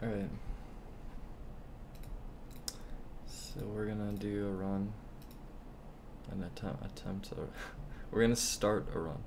Alright. So we're gonna do a run. An attempt to we're gonna start a run.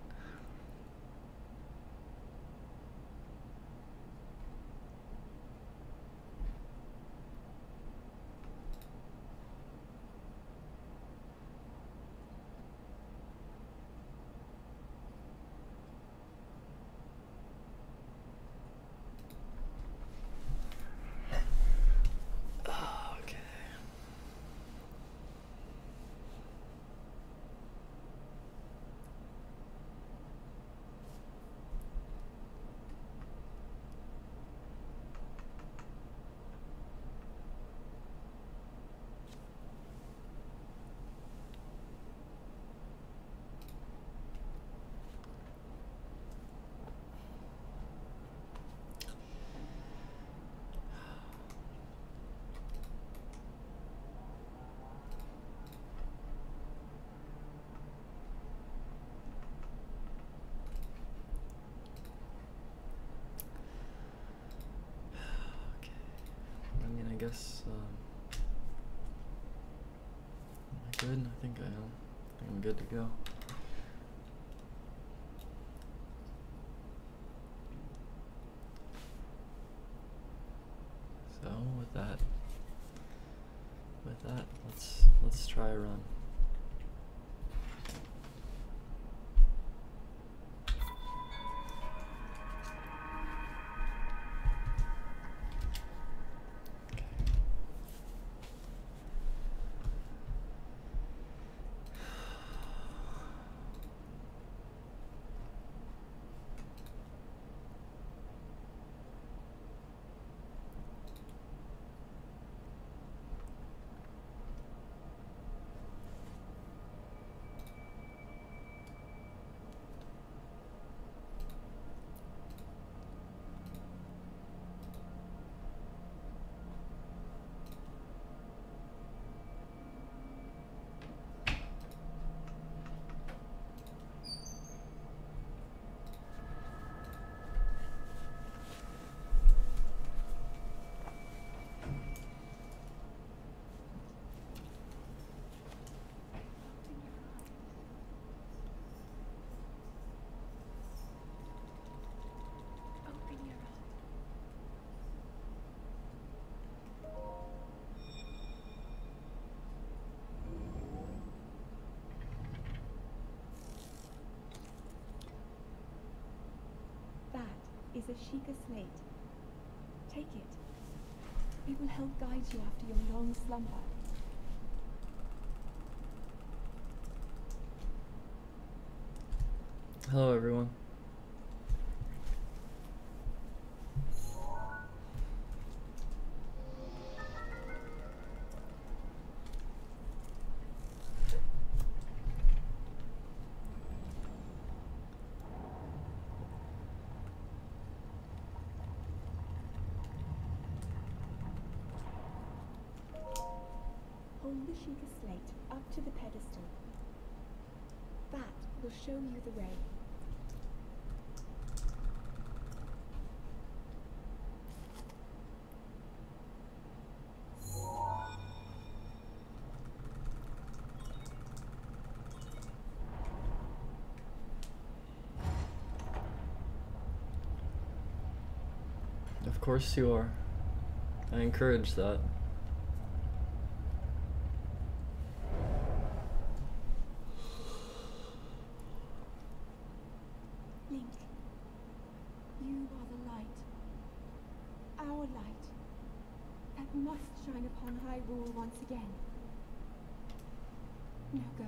I guess, am I good? I think I am. I think I'm good to go. So with that, let's try a run. Is a Sheikah slate. Take it. It will help guide you after your long slumber. Hello, everyone. Hold the Sheikah slate up to the pedestal. That will show you the way. Of course you are. I encourage that. Link, you are the light. Our light. That must shine upon Hyrule once again. Now go.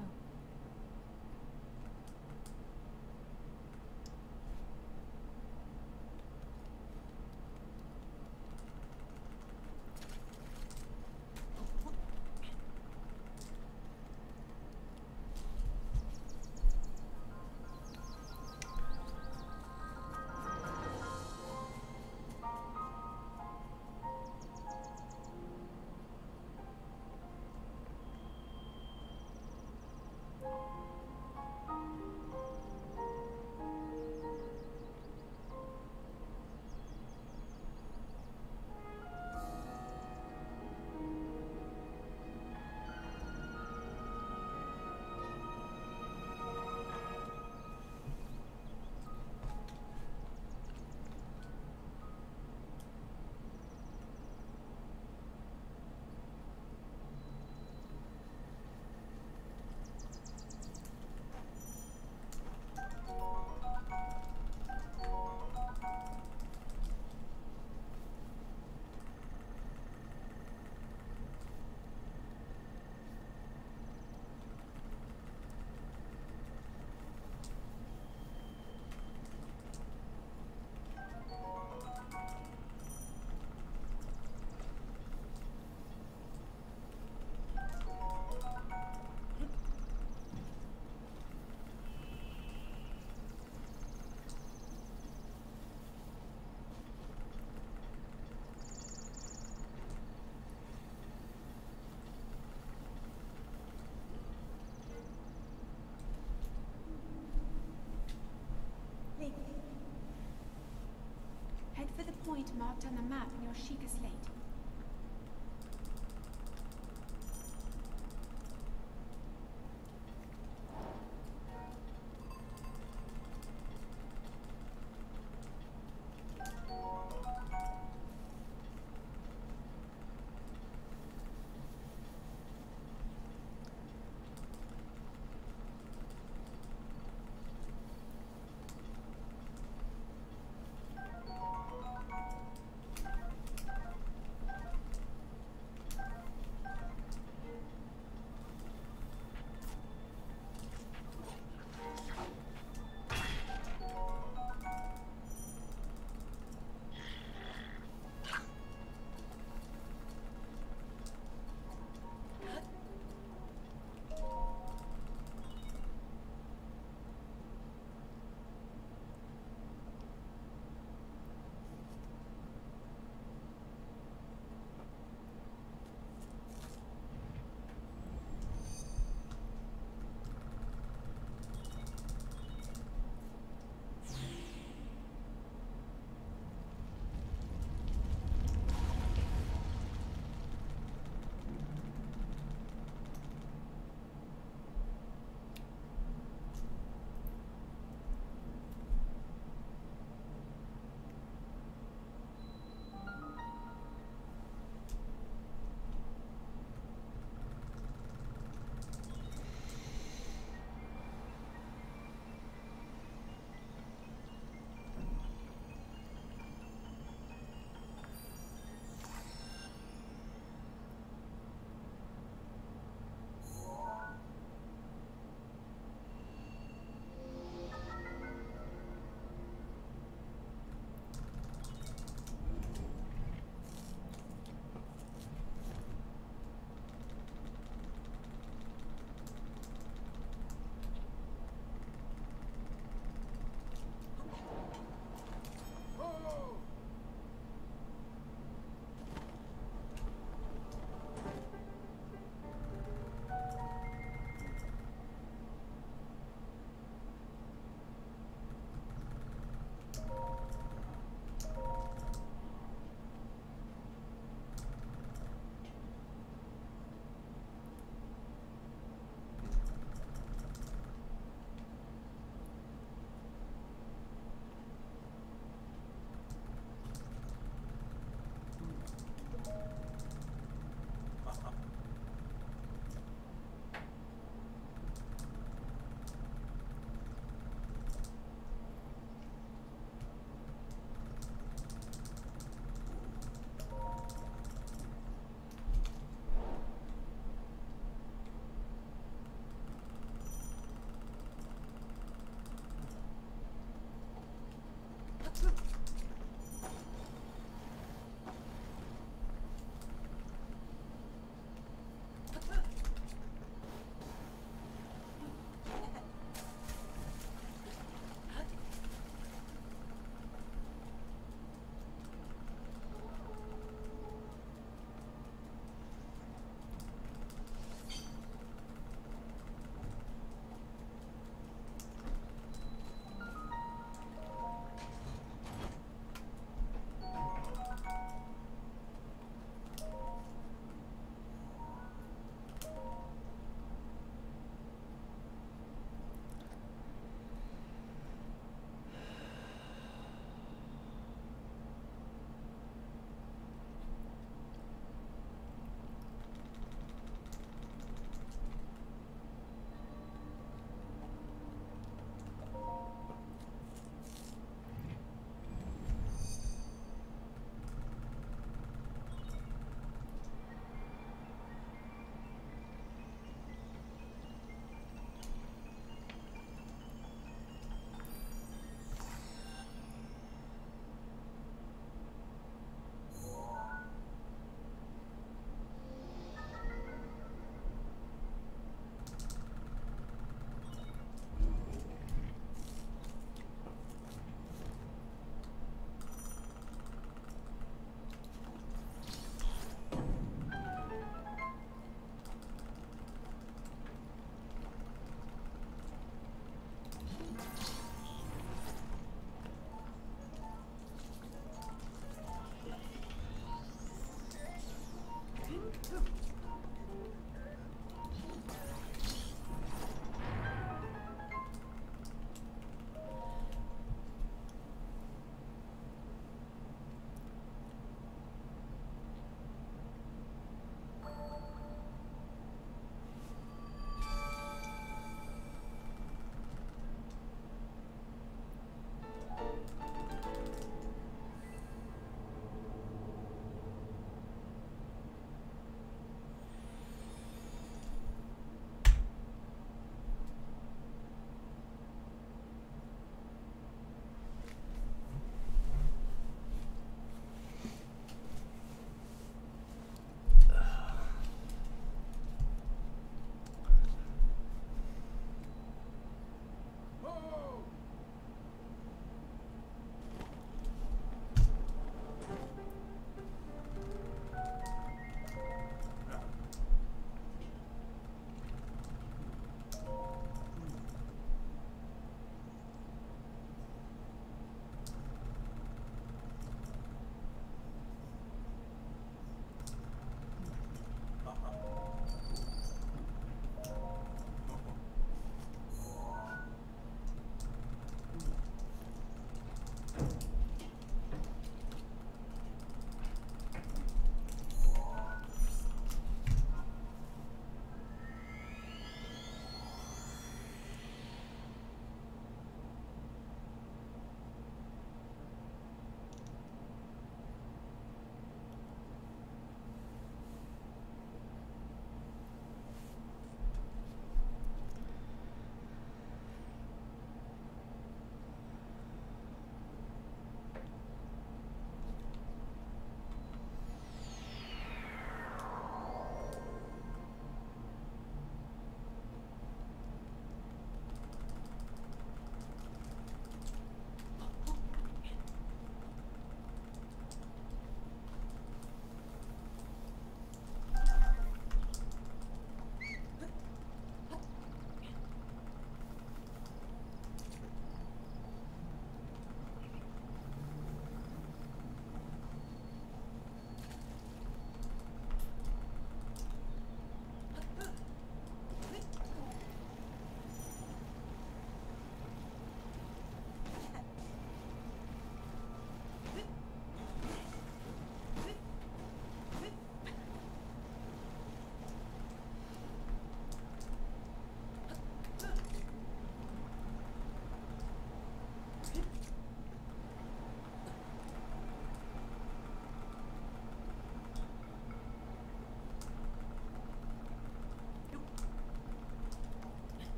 point marked on the map in your Sheikah slate.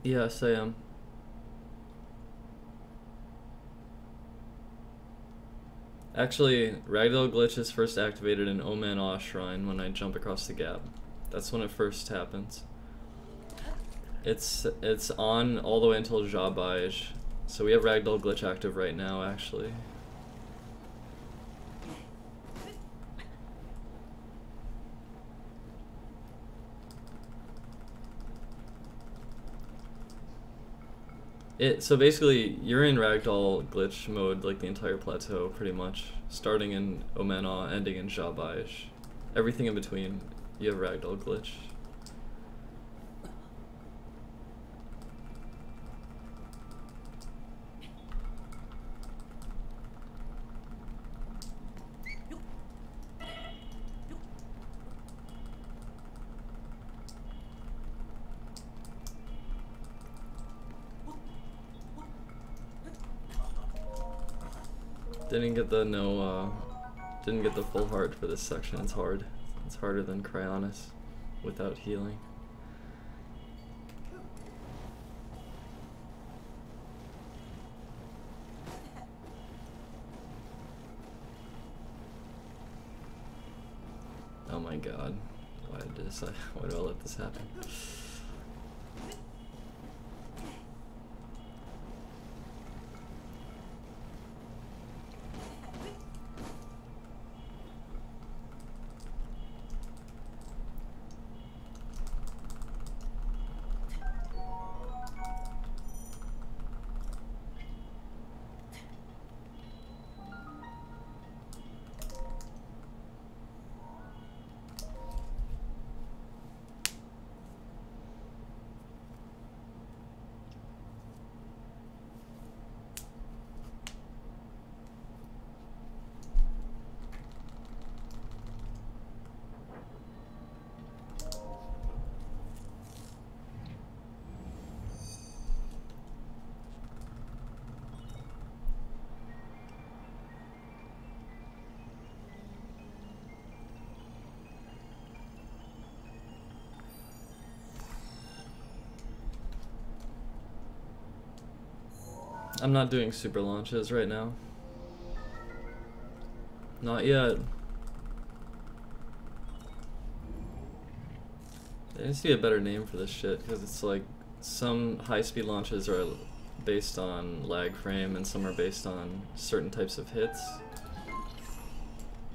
Yes, I am. Actually, Ragdoll glitch is first activated in Oman Awe Shrine when I jump across the gap. That's when it first happens. It's on all the way until Jabaj. So we have Ragdoll glitch active right now, actually. So basically, you're in Ragdoll glitch mode like the entire plateau, pretty much. Starting in Omanah, ending in Jabaj. Everything in between, you have Ragdoll glitch. Didn't get the full heart for this section. It's hard. It's harder than Cryonis without healing. Oh my god. Why do I let this happen? I'm not doing super launches right now. Not yet. There needs to be a better name for this shit, because it's like some high-speed launches are based on lag frame and some are based on certain types of hits.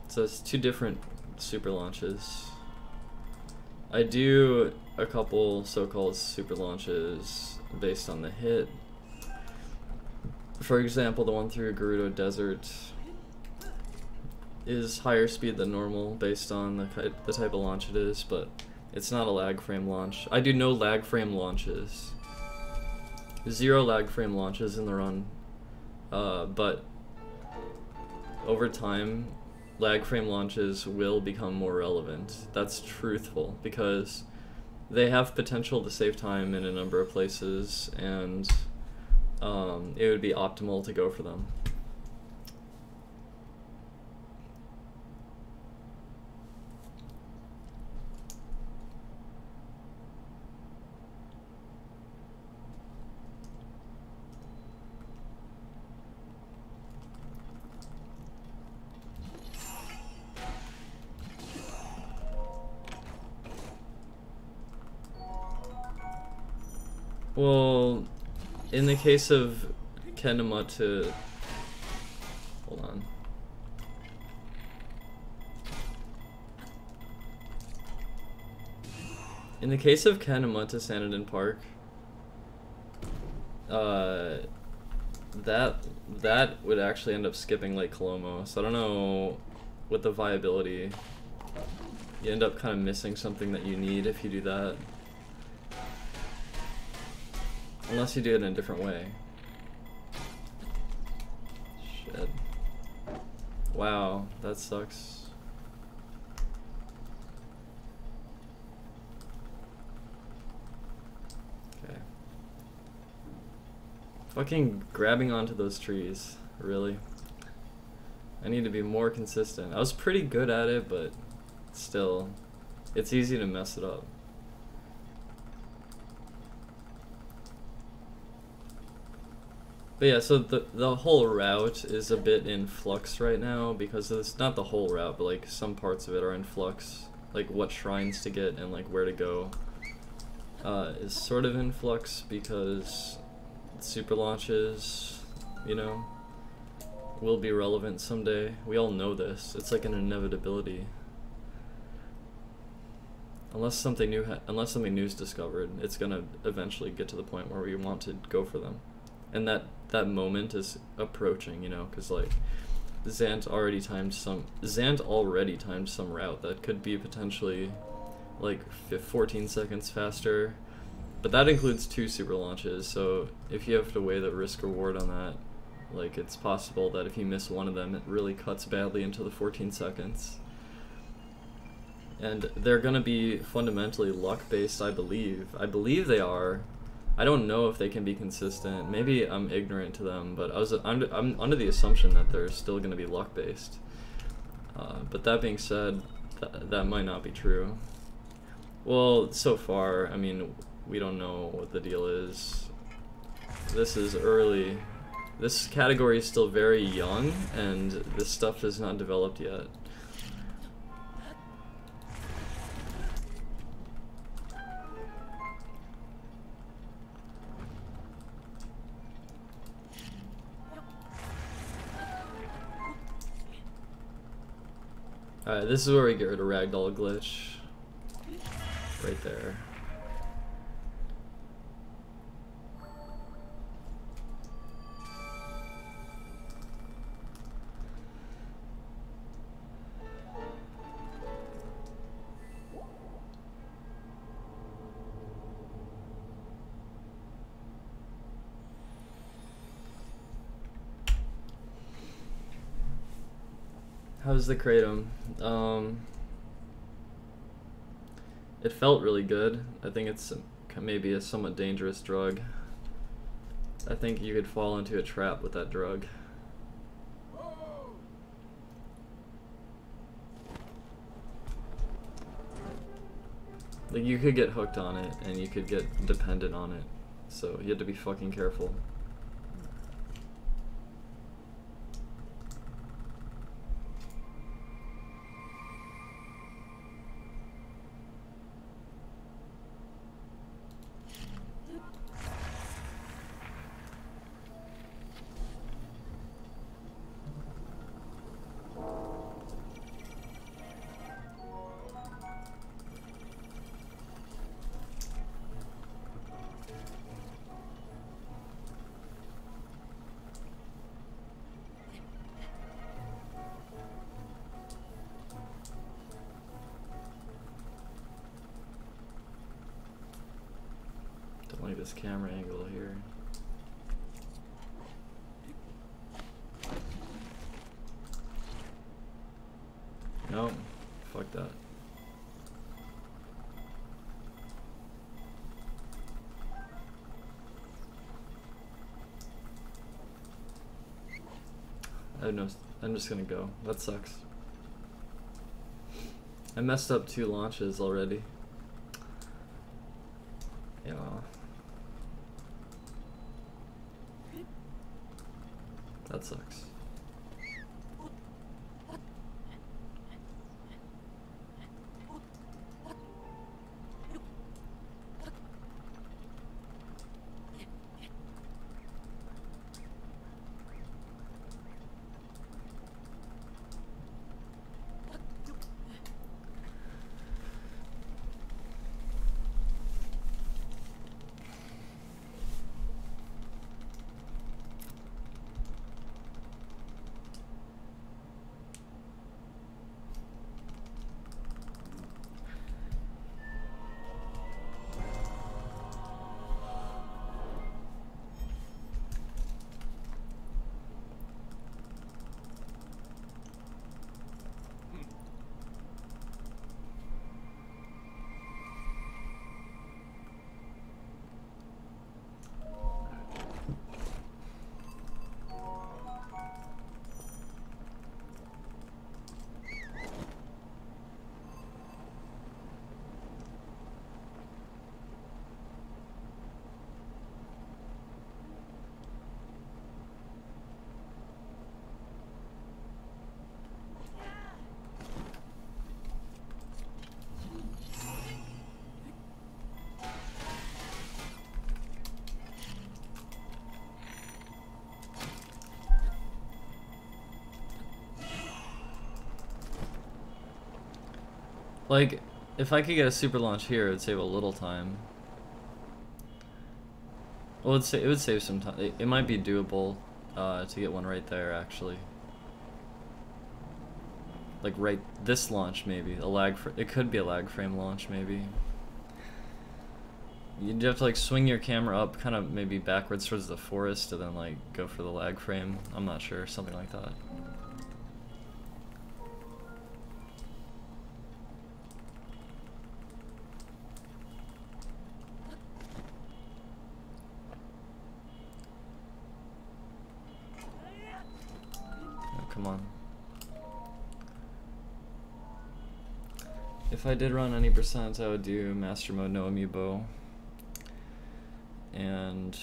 So it's two different super launches. I do a couple so-called super launches based on the hit. For example, the one through Gerudo Desert is higher speed than normal based on the type of launch it is, but it's not a lag frame launch. I do no lag frame launches. 0 lag frame launches in the run, but over time, lag frame launches will become more relevant. That's truthful, because they have potential to save time in a number of places, and it would be optimal to go for them. Well, in the case of Kenemata, hold on. In the case of Kenemata Sanadin Park, that would actually end up skipping Lake Colomo. So I don't know with the viability. You end up kind of missing something that you need if you do that. Unless you do it in a different way. Shit. Wow, that sucks. Okay. Fucking grabbing onto those trees, really. I need to be more consistent. I was pretty good at it, but still, it's easy to mess it up. But yeah, so the whole route is a bit in flux right now because it's not the whole route, but like some parts of it are in flux. Like what shrines to get and like where to go is sort of in flux because super launches, you know, will be relevant someday. We all know this. It's like an inevitability. Unless something new is discovered, it's gonna eventually get to the point where we want to go for them, and that moment is approaching, you know, because like Zant already timed some route that could be potentially like 14 seconds faster, but that includes 2 super launches. So if you have to weigh the risk reward on that, like it's possible that if you miss one of them, it really cuts badly into the 14 seconds. And they're gonna be fundamentally luck-based, I believe. I believe they are. I don't know if they can be consistent. Maybe I'm ignorant to them, but I'm under the assumption that they're still gonna be luck-based. But that being said, that might not be true. Well, so far, I mean, we don't know what the deal is. This is early. This category is still very young, and this stuff is not developed yet. Alright, this is where we get rid of Ragdoll glitch. Right there. How's the kratom? It felt really good. I think it's maybe a somewhat dangerous drug. I think you could fall into a trap with that drug. Like you could get hooked on it and you could get dependent on it. So you have to be fucking careful. Don't like this camera angle here. No, fuck that. I know, I'm just gonna go. That sucks. I messed up 2 launches already. Yeah. That sucks. Like, if I could get a super launch here, it'd save a little time. Well, it would save some time. It might be doable to get one right there, actually. Like right this launch, maybe it could be a lag frame launch, maybe. You'd have to like swing your camera up, kind of maybe backwards towards the forest, and then like go for the lag frame. I'm not sure, something like that. Oh, come on. If I did run any percent, I would do Master Mode no amiibo. And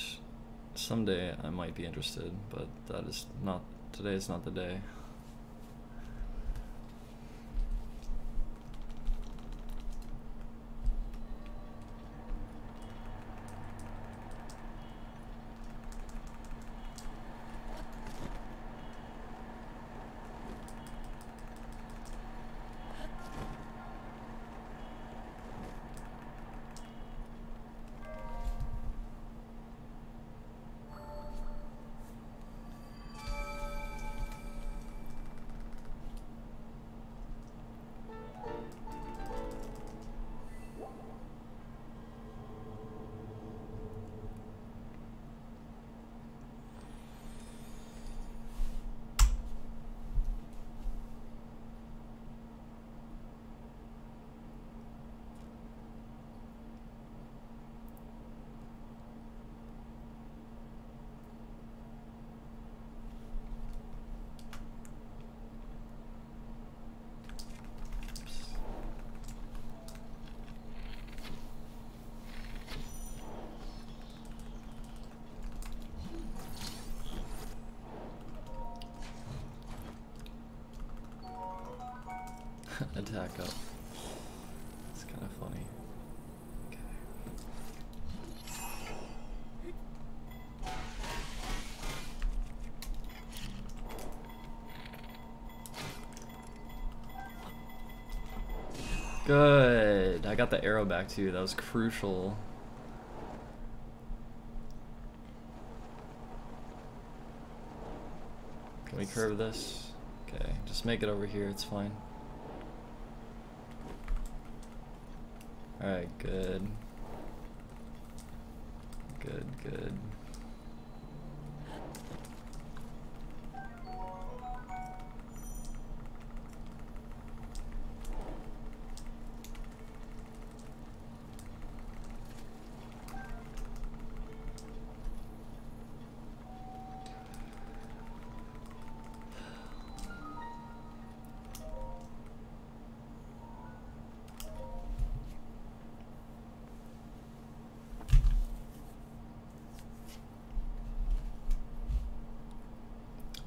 someday I might be interested, but that is not, today is not the day. Attack up. It's kind of funny. Okay. Good. I got the arrow back too. That was crucial. Can we curve this? Okay, just make it over here. It's fine. Alright, good. Good, good.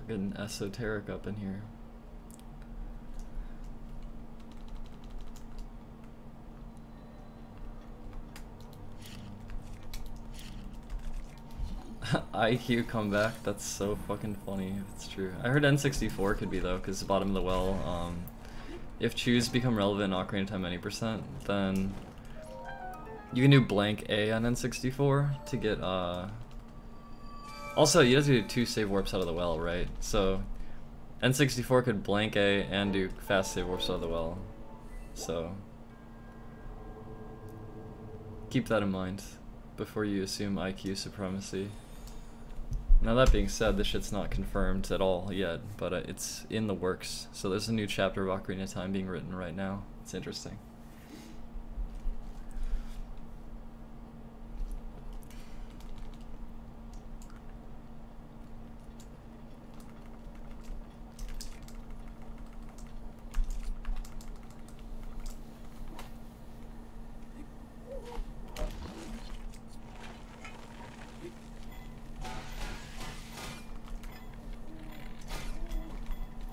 Getting esoteric up in here. IQ comeback, that's so fucking funny if it's true. I heard N64 could be though, because bottom of the well, if chews become relevant in Ocarina of Time any percent, then you can do blank A on N64 to get also, you have to do 2 save warps out of the well, right? So, N64 could blank A and do fast save warps out of the well. So, keep that in mind before you assume IQ supremacy. Now that being said, this shit's not confirmed at all yet, but it's in the works. So there's a new chapter of Ocarina of Time being written right now. It's interesting.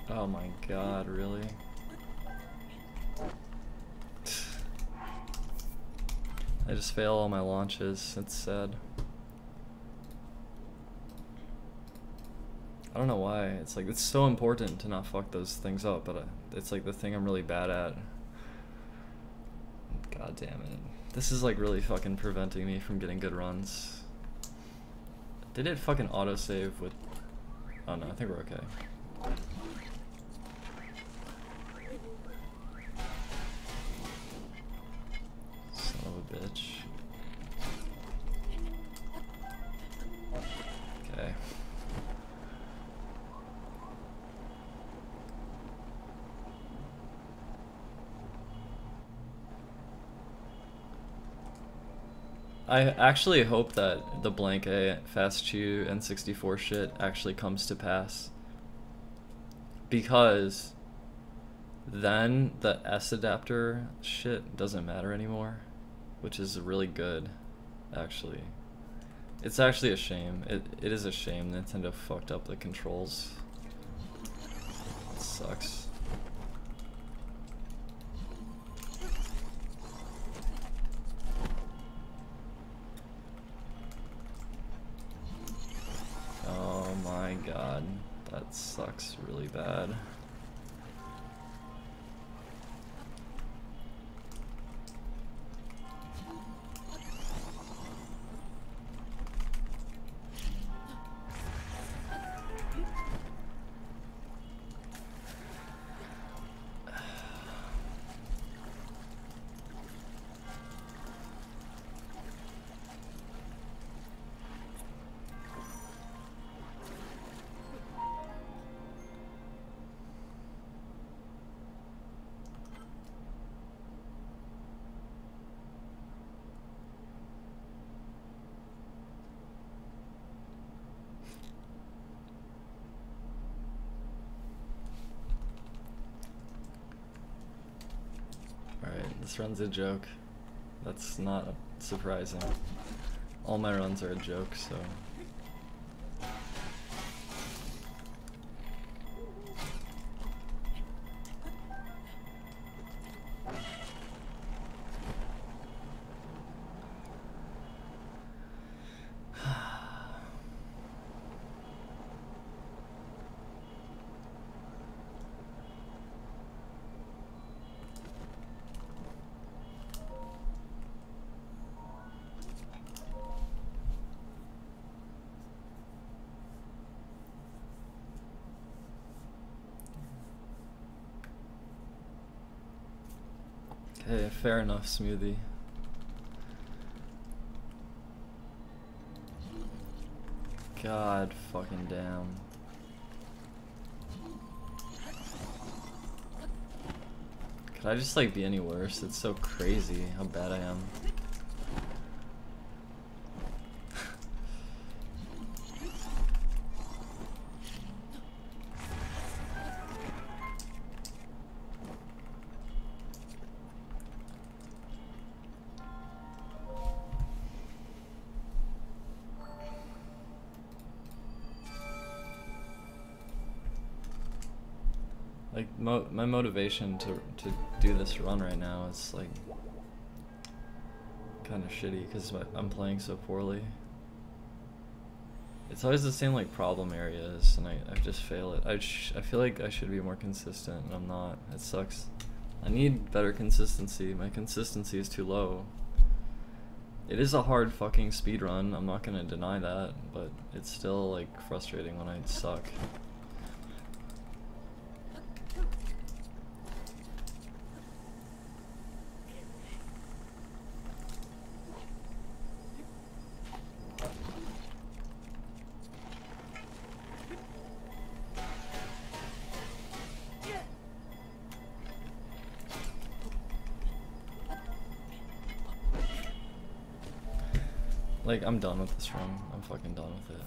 Oh my god, really? I just fail all my launches, it's sad. I don't know why, it's like, it's so important to not fuck those things up, but it's like the thing I'm really bad at. God damn it. This is like really fucking preventing me from getting good runs. Did it fucking autosave with... Oh no, I think we're okay. Son of a bitch. Okay. I actually hope that the blank A fast chew N64 shit actually comes to pass, because then the S adapter shit doesn't matter anymore, which is really good, actually. It's actually a shame. It is a shame Nintendo fucked up the controls. It sucks. Oh my god, that sucks really bad. This run's a joke. That's not surprising. All my runs are a joke, so... Hey, fair enough, Smoothie. God fucking damn. Could I just like be any worse? It's so crazy how bad I am. Like, my motivation to do this run right now is like kind of shitty because I'm playing so poorly. It's always the same like problem areas, and I just fail it. I feel like I should be more consistent, and I'm not. It sucks. I need better consistency. My consistency is too low. It is a hard fucking speedrun, I'm not gonna deny that, but it's still like frustrating when I suck. Like, I'm done with this run. I'm fucking done with it.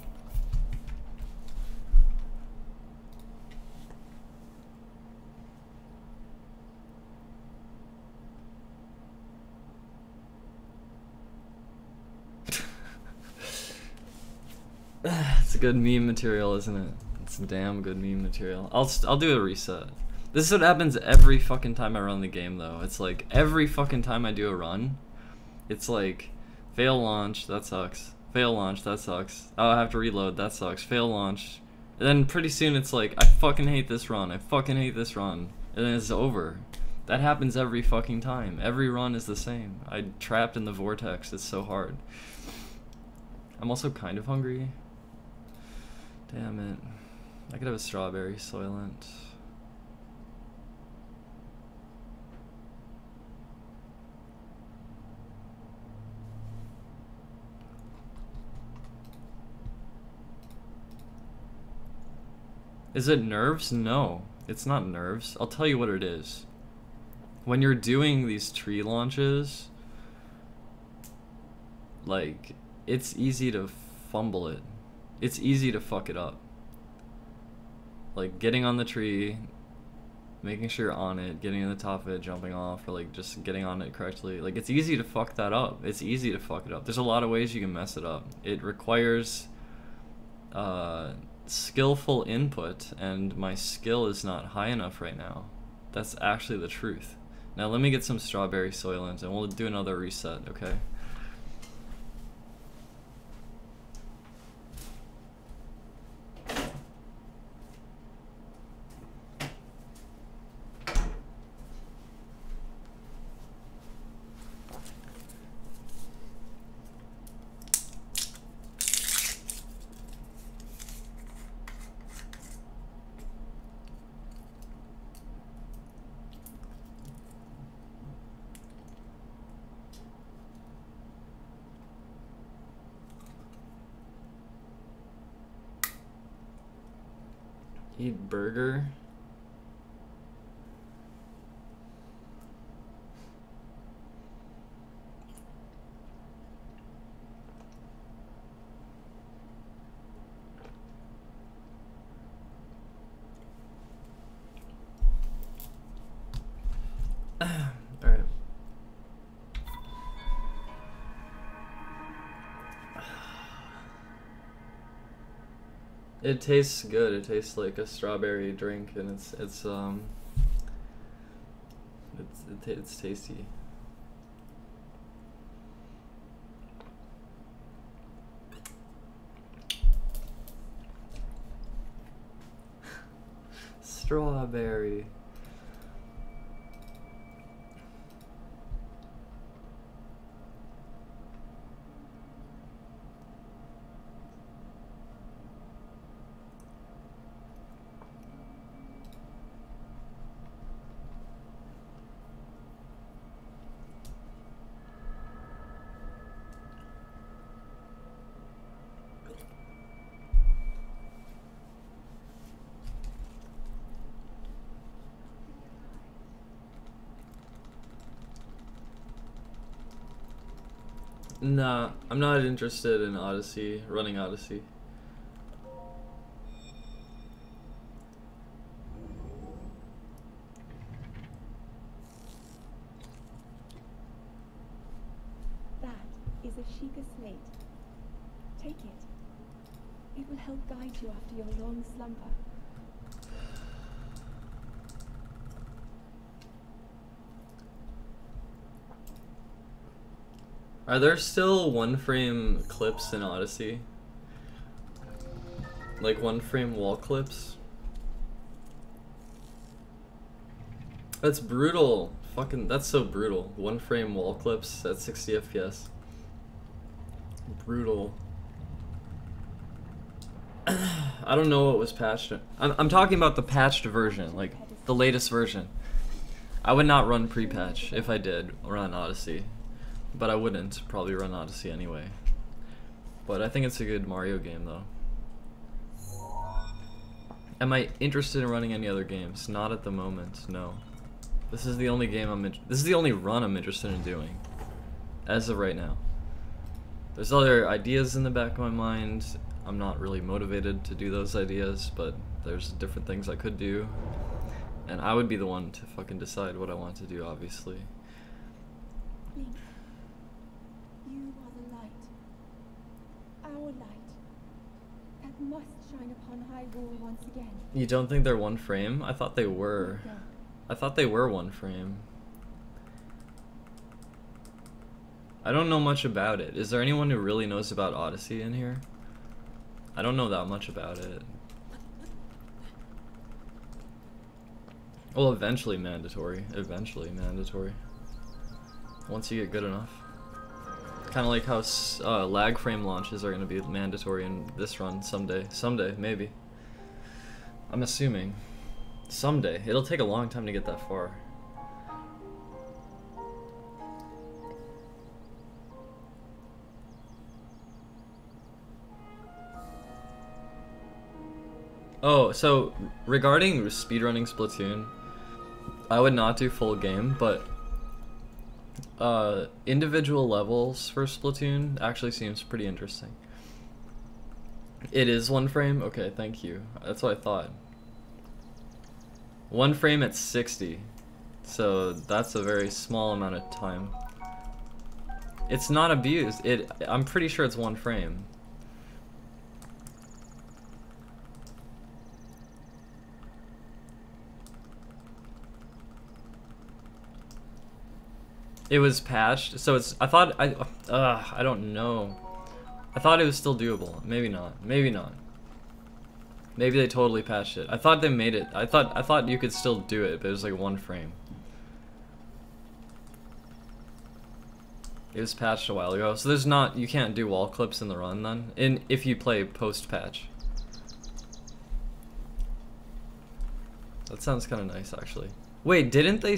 It's good meme material, isn't it? It's damn good meme material. I'll do a reset. This is what happens every fucking time I run the game, though. It's like, every fucking time I do a run, it's like... fail launch, that sucks. Fail launch, that sucks. Oh, I have to reload, that sucks. Fail launch. And then pretty soon it's like, I fucking hate this run. I fucking hate this run. And then it's over. That happens every fucking time. Every run is the same. I'm trapped in the vortex. It's so hard. I'm also kind of hungry. Damn it. I could have a strawberry soylent. Is it nerves? No, it's not nerves. I'll tell you what it is. When you're doing these tree launches, like, it's easy to fumble it. It's easy to fuck it up. Like, getting on the tree, making sure you're on it, getting in the top of it, jumping off, or like just getting on it correctly. Like, it's easy to fuck that up. It's easy to fuck it up. There's a lot of ways you can mess it up. It requires skillful input, and my skill is not high enough right now. That's actually the truth. Now let me get some strawberry soylent and we'll do another reset, okay? Eat burger. All right. It tastes good. It tastes like a strawberry drink, and it's tasty. Strawberry. Nah, I'm not interested in Odyssey, running Odyssey. That is a Sheikah slate. Take it. It will help guide you after your long slumber. Are there still one-frame clips in Odyssey? Like one-frame wall clips? That's brutal. Fucking, that's so brutal. One-frame wall clips at 60 FPS. Brutal. I don't know what was patched. I'm talking about the patched version, like the latest version. I would not run pre-patch if I did run Odyssey. But I wouldn't probably run Odyssey anyway. But I think it's a good Mario game though. Am I interested in running any other games? Not at the moment, no. This is the only game this is the only run I'm interested in doing. As of right now. There's other ideas in the back of my mind. I'm not really motivated to do those ideas, but there's different things I could do. And I would be the one to fucking decide what I want to do, obviously. Link, you are the light. Our light. That must shine upon Hyrule once again. You don't think they're one frame? I thought they were. No. I thought they were one frame. I don't know much about it. Is there anyone who really knows about Odyssey in here? I don't know that much about it. Well, eventually mandatory. Eventually mandatory. Once you get good enough. Kind of like how lag frame launches are going to be mandatory in this run someday. Someday, maybe. I'm assuming. Someday. It'll take a long time to get that far. Oh, so regarding speedrunning Splatoon, I would not do full game, but individual levels for Splatoon actually seems pretty interesting. It is 1 frame? Okay, thank you. That's what I thought. 1 frame at 60. So that's a very small amount of time. It's not abused. I'm pretty sure it's 1 frame. It was patched, so it's. I don't know. I thought it was still doable. Maybe not. Maybe not. Maybe they totally patched it. I thought they made it. I thought you could still do it, but it was like 1 frame. It was patched a while ago, so there's not. You can't do wall clips in the run then. If you play post patch. That sounds kind of nice, actually. Wait, didn't they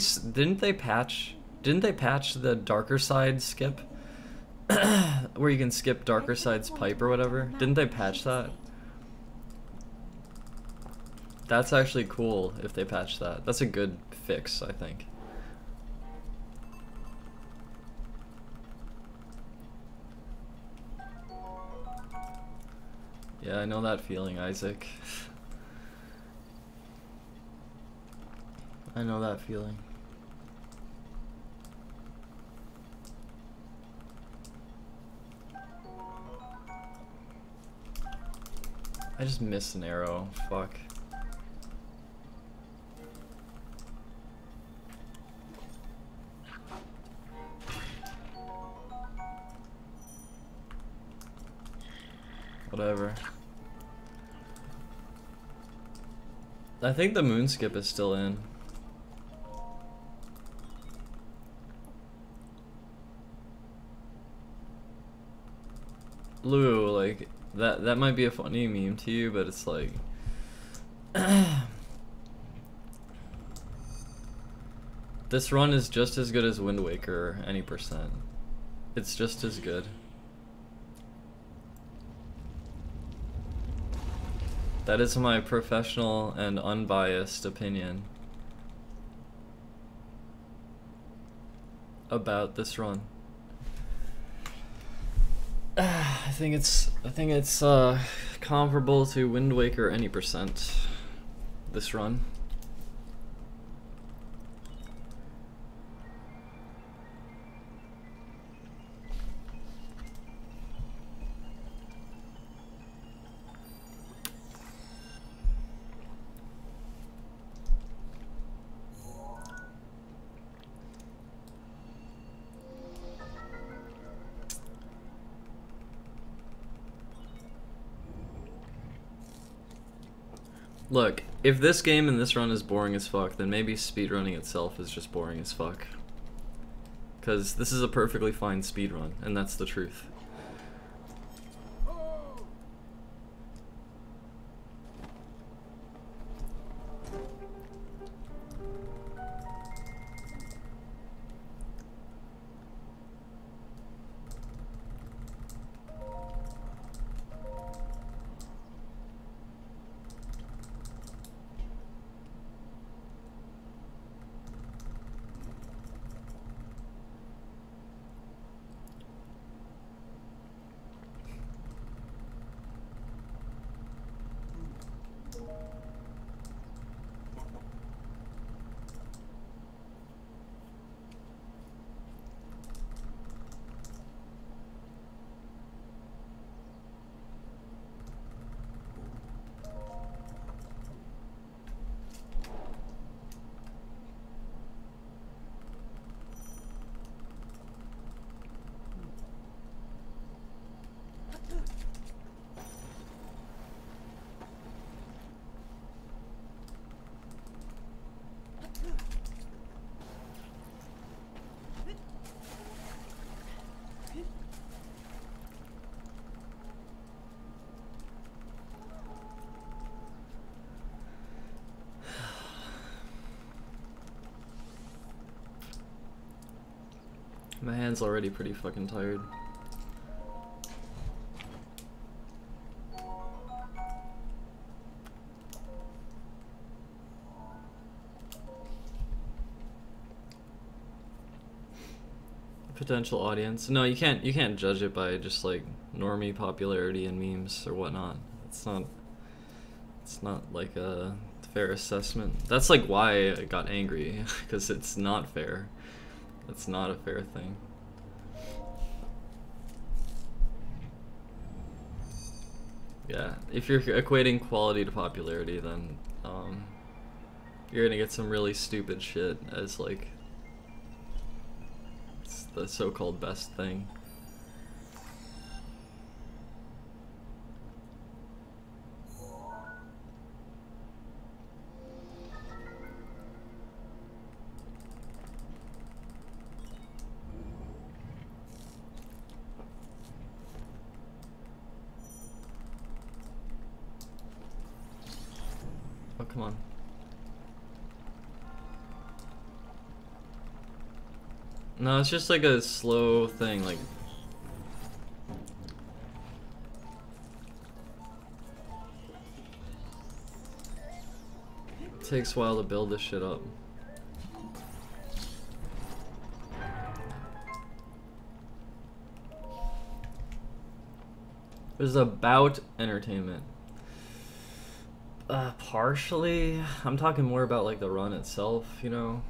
patch? Didn't they patch the darker side skip? Where you can skip darker side's pipe or whatever? Didn't they patch that? That's actually cool if they patch that. That's a good fix, I think. Yeah, I know that feeling, Isaac. I know that feeling. I just missed an arrow. Fuck. Whatever. I think the moon skip is still in. Lou, like, that might be a funny meme to you, but it's like... This run is just as good as Wind Waker, any percent. It's just as good. That is my professional and unbiased opinion about this run. I think it's comparable to Wind Waker any percent. This run. Look, if this game and this run is boring as fuck, then maybe speedrunning itself is just boring as fuck. Because this is a perfectly fine speedrun, and that's the truth. My hand's already pretty fucking tired. Potential audience. No, you can't judge it by just like normie popularity and memes or whatnot. It's not like a fair assessment. That's like why I got angry, because it's not fair. It's not a fair thing. Yeah, if you're equating quality to popularity, then you're gonna get some really stupid shit as like the so-called best thing. Oh, come on. No, it's just like a slow thing, like... It takes a while to build this shit up. This is about entertainment. Partially. I'm talking more about like the run itself, you know?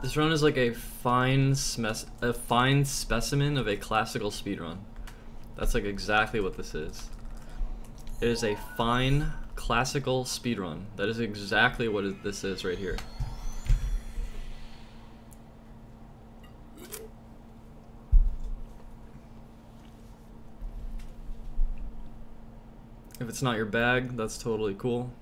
This run is like a fine specimen of a classical speedrun. That's like exactly what this is. It is a fine classical speedrun. That is exactly what this is right here. If it's not your bag, that's totally cool.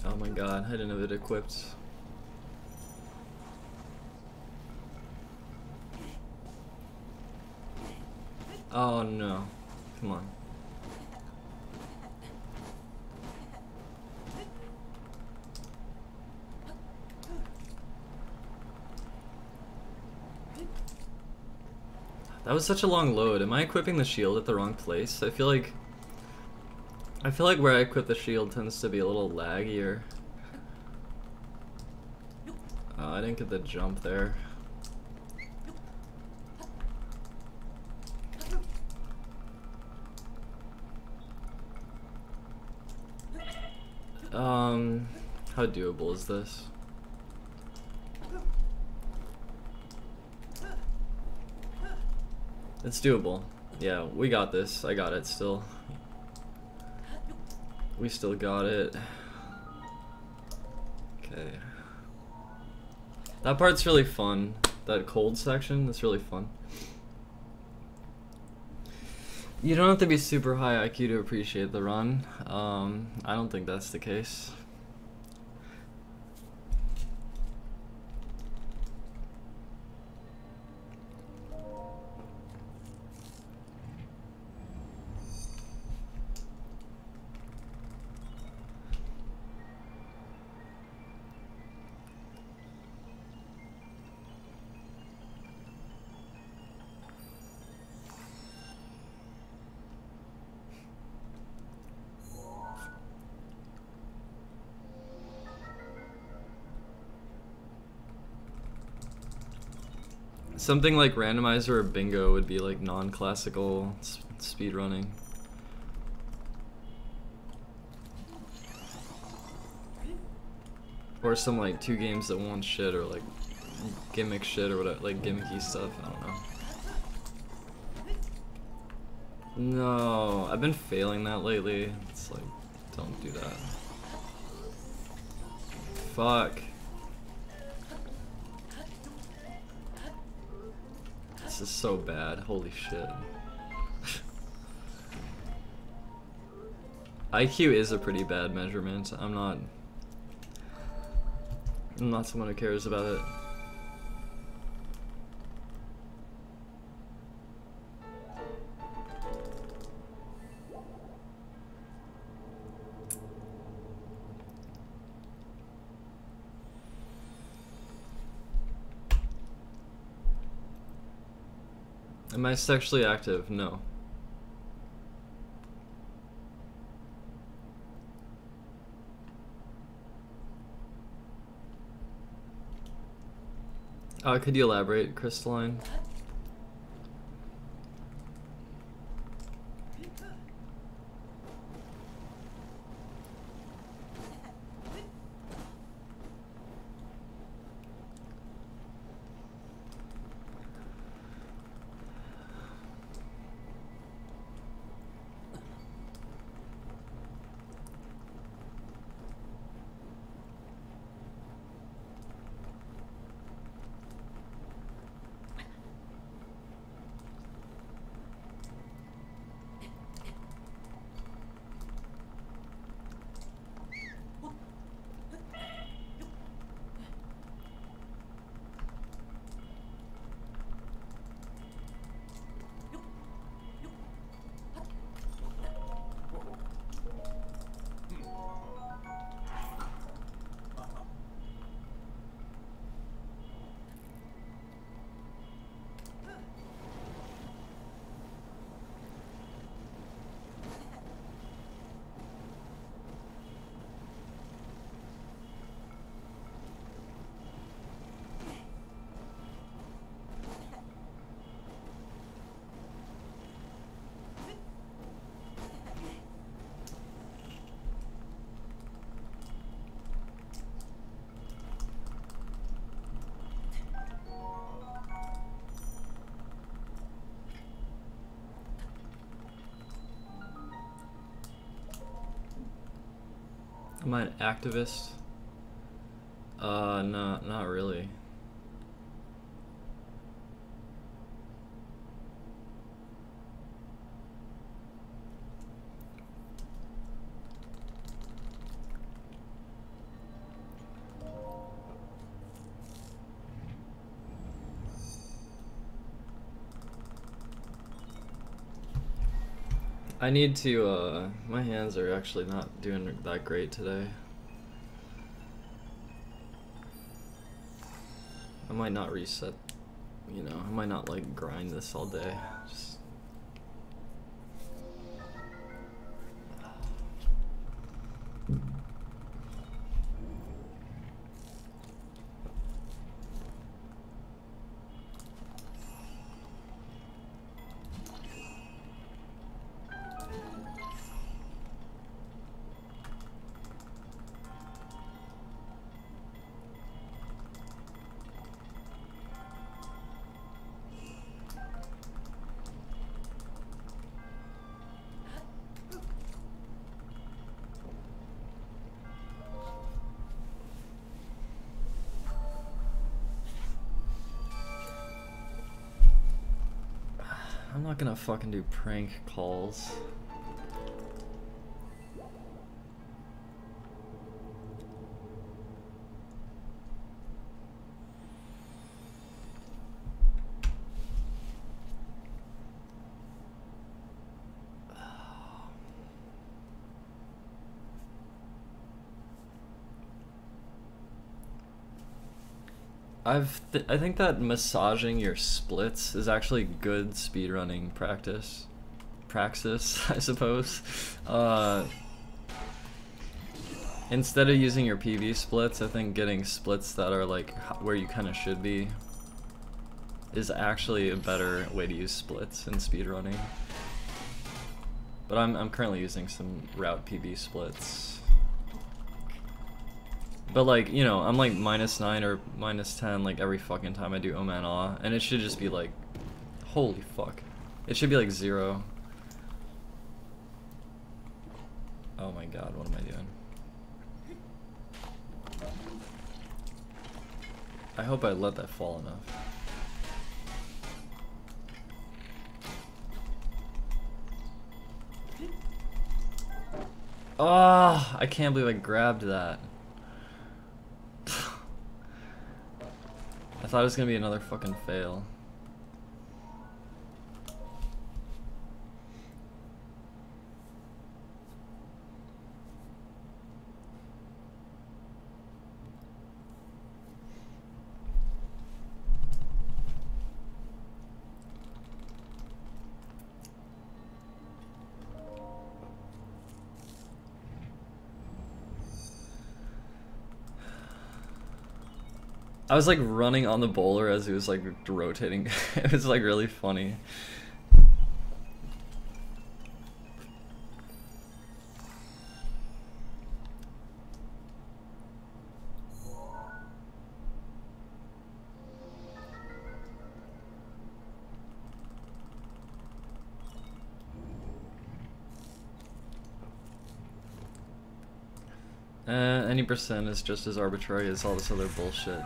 Oh my god, I didn't have it equipped. Oh no. Come on. That was such a long load. Am I equipping the shield at the wrong place? I feel like where I equip the shield tends to be a little laggier. Oh, I didn't get the jump there. How doable is this? It's doable. Yeah, we got this. I got it still. We still got it. Okay. That part's really fun. That cold section, that's really fun. You don't have to be super high IQ to appreciate the run. I don't think that's the case. Something like randomizer or bingo would be like non-classical speedrunning. Or some like 2 games that want shit, or like gimmick shit, or whatever, like gimmicky stuff, I don't know. No, I've been failing that lately. It's like, don't do that. Fuck. This is so bad, holy shit. IQ is a pretty bad measurement. I'm not someone who cares about it. Am I sexually active? No. Could you elaborate, Crystalline? Am I an activist? No, not really. I need to, my hands are actually not doing that great today. I might not reset, you know, I might not like grind this all day. Just I'm not gonna fucking do prank calls. I think that massaging your splits is actually good speedrunning practice. Praxis, I suppose. Instead of using your PV splits, I think getting splits that are like where you kind of should be is actually a better way to use splits in speedrunning. But I'm currently using some route PV splits. But like, you know, I'm like -9 or -10 like every fucking time I do Oh Man Awe, and it should just be like, holy fuck. It should be like 0. Oh my god, what am I doing? I hope I let that fall enough. Oh, I can't believe I grabbed that. I thought it was gonna be another fucking fail. I was like running on the bowler as he was like rotating. It was like really funny. Any percent is just as arbitrary as all this other bullshit.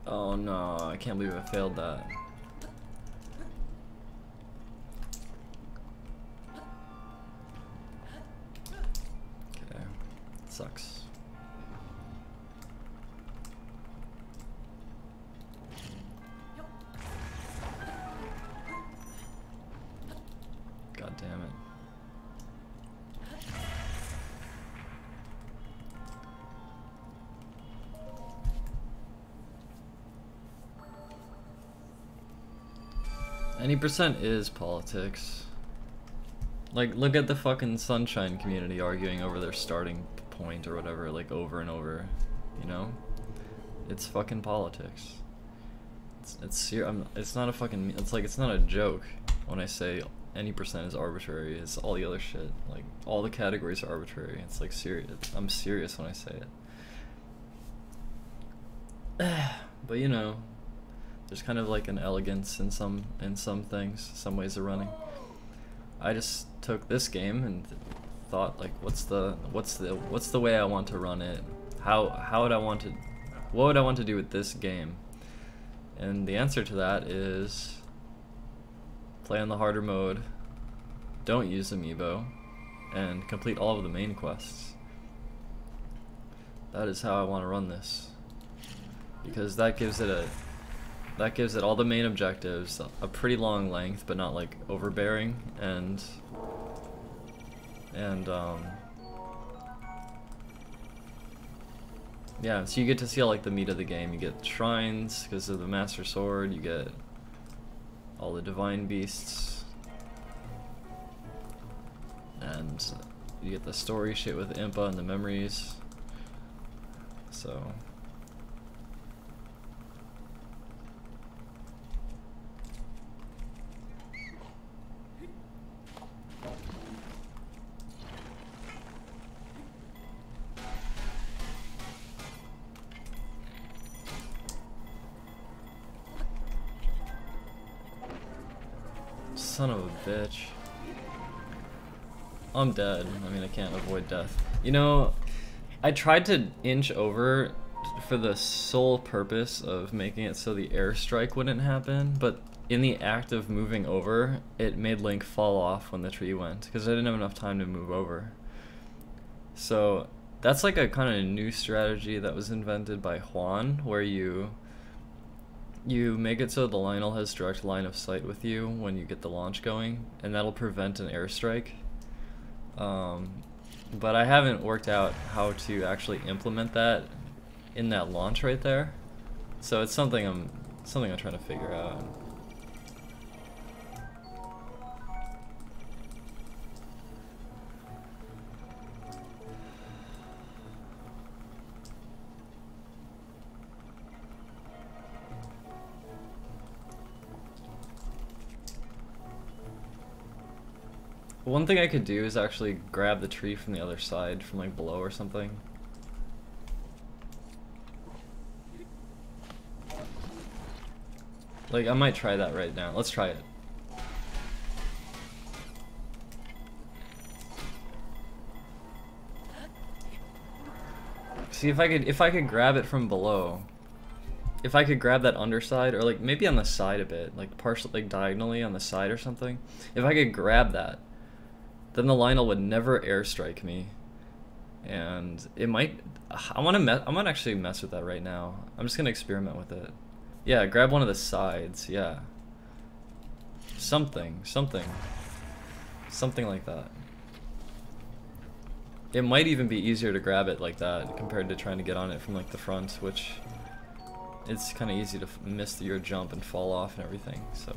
Oh no, I can't believe I failed that. Okay, sucks. God damn it. Any percent is politics. Like, look at the fucking Sunshine community arguing over their starting point or whatever, like over and over, you know? It's fucking politics. It's not a fucking, it's like, it's not a joke when I say any percent is arbitrary. It's all the other shit. Like, all the categories are arbitrary. It's like serious. I'm serious when I say it. But you know, there's kind of like an elegance in some things, some ways of running. I just took this game and thought, like, what's the way I want to run it? How would I want to, what would I want to do with this game? And the answer to that is play on the harder mode, don't use Amiibo, and complete all of the main quests. That is how I want to run this, because that gives it all the main objectives, a pretty long length, but not like overbearing, and yeah, so you get to see all like the meat of the game. You get shrines because of the Master Sword, you get all the divine beasts, and you get the story shit with Impa and the memories. So son of a bitch. I'm dead. I mean, I can't avoid death. You know, I tried to inch over for the sole purpose of making it so the airstrike wouldn't happen, but in the act of moving over, it made Link fall off when the tree went, because I didn't have enough time to move over. So that's like a kind of new strategy that was invented by Juan, where you make it so the Lionel has direct line of sight with you when you get the launch going, and that'll prevent an airstrike. But I haven't worked out how to actually implement that in that launch right there. So it's something I'm trying to figure out. One thing I could do is actually grab the tree from the other side, from like below or something. Like, I might try that right now. Let's try it. See, if I could grab it from below. If I could grab that underside, or like maybe on the side a bit, like partially, like diagonally on the side or something. If I could grab that, then the Lionel would never airstrike me, and it might. I might actually mess with that right now. I'm just gonna experiment with it. Yeah, grab one of the sides. Yeah. Something like that. It might even be easier to grab it like that compared to trying to get on it from like the front, which it's kind of easy to miss your jump and fall off and everything. So.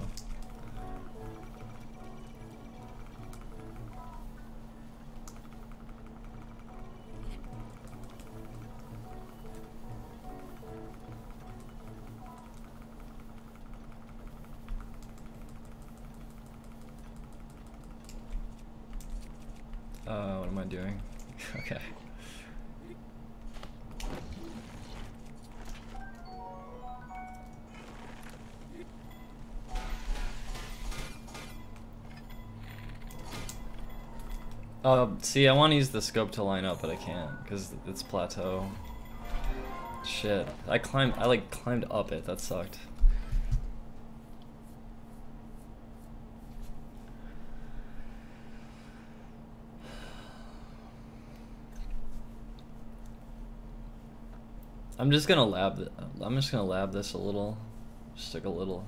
What am I doing? Okay. See, I want to use the scope to line up, but I can't because it's plateau. Shit, I like climbed up it. That sucked. I'm just gonna lab this a little, just like a little.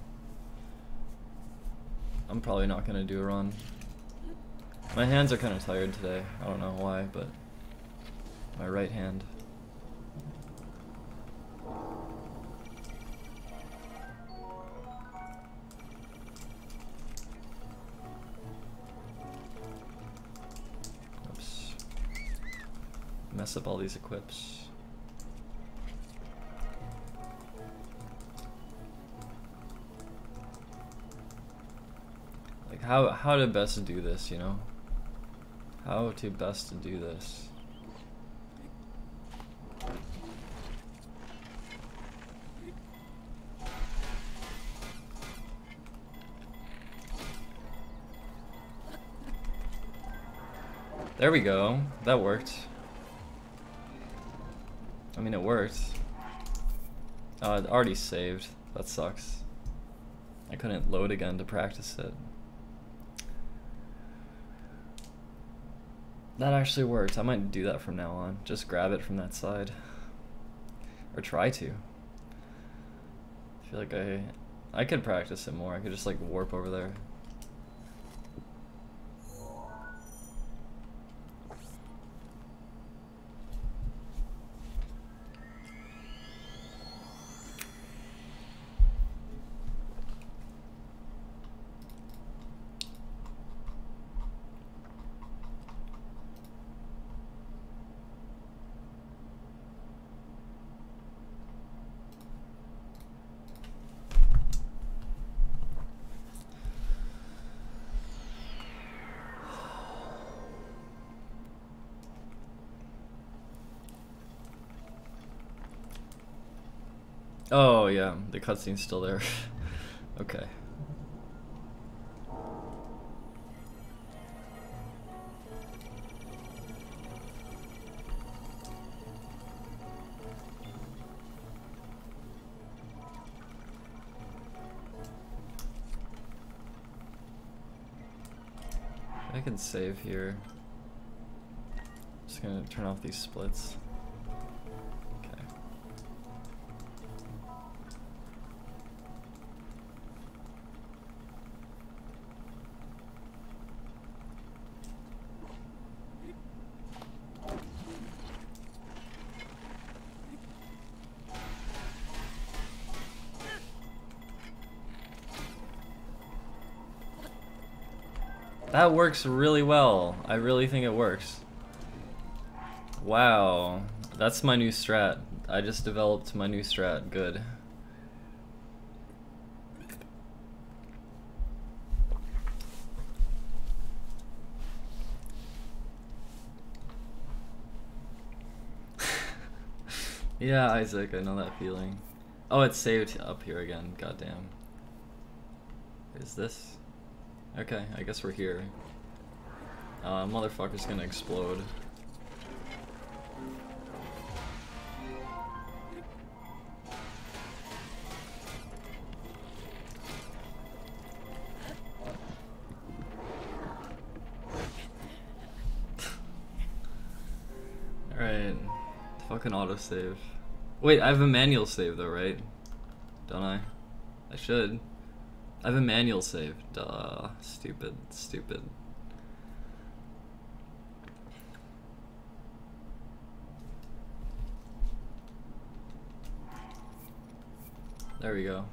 I'm probably not gonna do a run. My hands are kind of tired today. I don't know why, but my right hand. Oops. Mess up all these equips. Like how to best do this, you know? How to best do this. There we go. That worked. I mean, it worked. It already saved. That sucks. I couldn't load again to practice it. That actually worked. I might do that from now on. Just grab it from that side. Or try to. I feel like I could practice it more. I could just like warp over there. Oh yeah, the cutscene's still there. Okay. I can save here. Just gonna turn off these splits. Okay. That works really well. I really think it works. Wow, that's my new strat. I just developed my new strat. Good. Yeah, Isaac, I know that feeling. Oh, it's saved up here again. Goddamn. Is this? Okay, I guess we're here. Motherfucker's gonna explode. Alright. Fucking autosave. Wait, I have a manual save though, right? Don't I? I should. I have a manual save. Duh. Stupid. Stupid. There we go.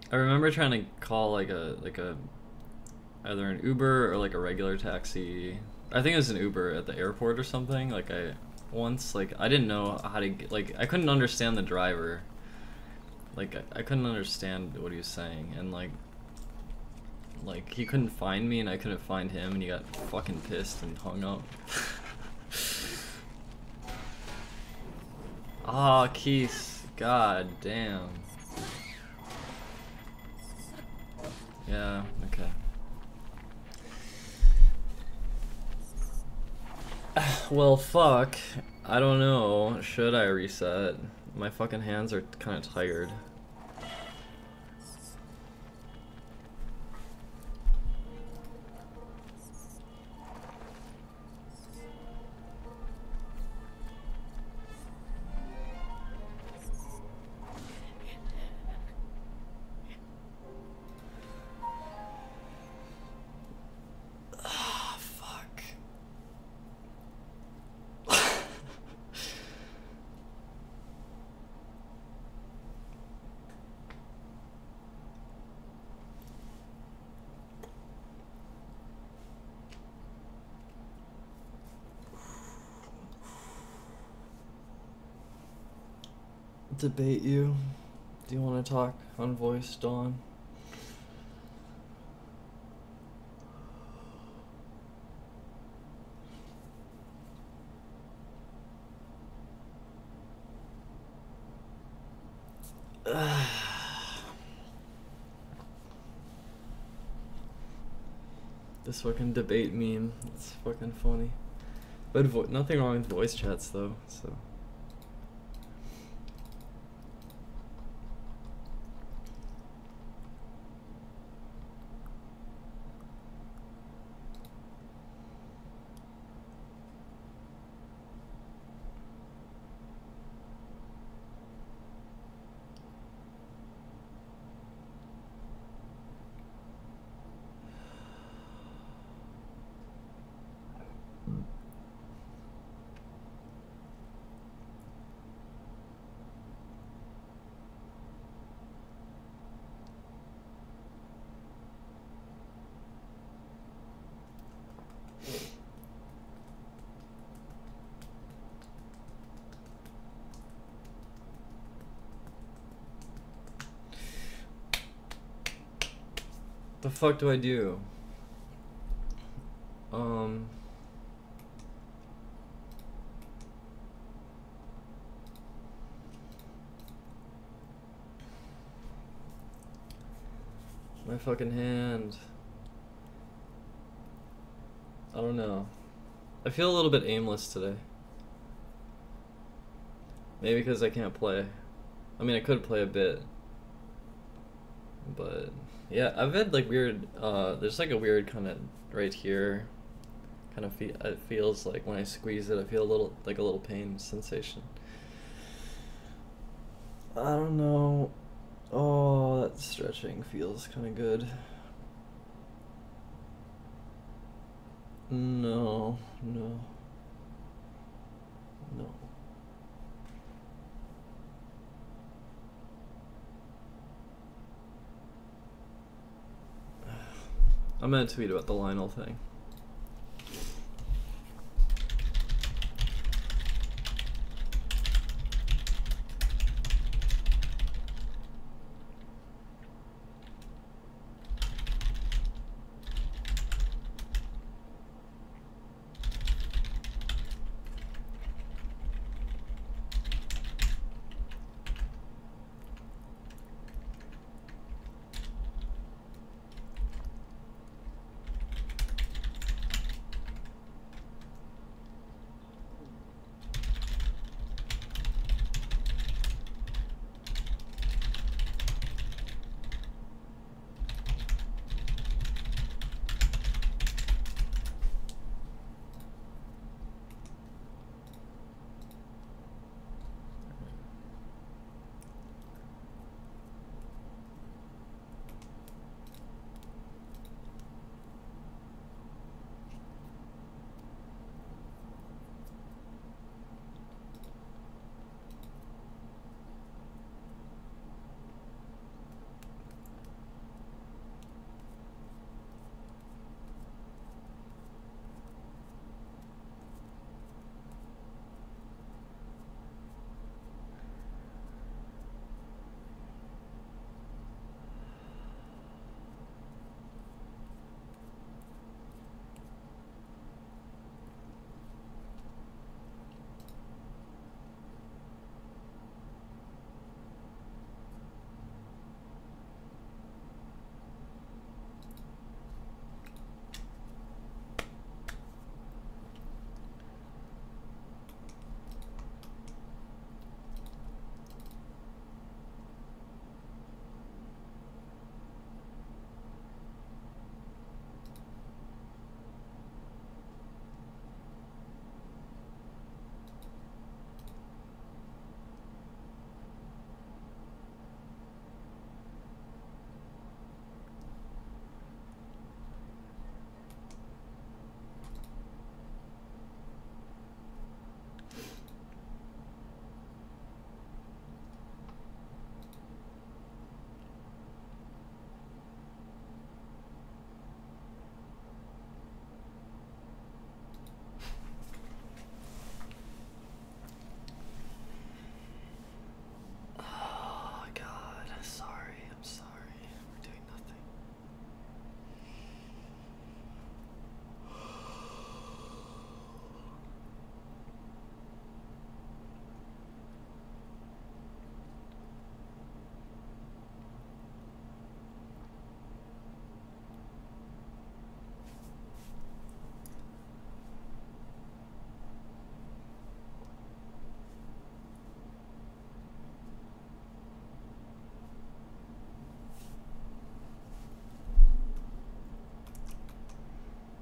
I remember trying to call like a either an Uber or like a regular taxi. I think it was an Uber at the airport or something. Like I didn't know how to get, like I couldn't understand the driver. Like I couldn't understand what he was saying, and like he couldn't find me and I couldn't find him, and he got fucking pissed and hung up. Ah, Keith. God damn. Yeah, okay. Well, fuck. I don't know. Should I reset? My fucking hands are kind of tired. Debate you? Do you want to talk on voice, Dawn? This fucking debate meme. It's fucking funny. But nothing wrong with voice chats though, so. The fuck do I do? My fucking hand. I don't know. I feel a little bit aimless today. Maybe because I can't play. I mean, I could play a bit. But, yeah, I've had, like, weird, there's, like, a weird kind of right here. Kind of it feels like when I squeeze it, I feel a little, like a little pain sensation. I don't know. Oh, that stretching feels kind of good. No, no, no. I'm gonna tweet about the Lionel thing.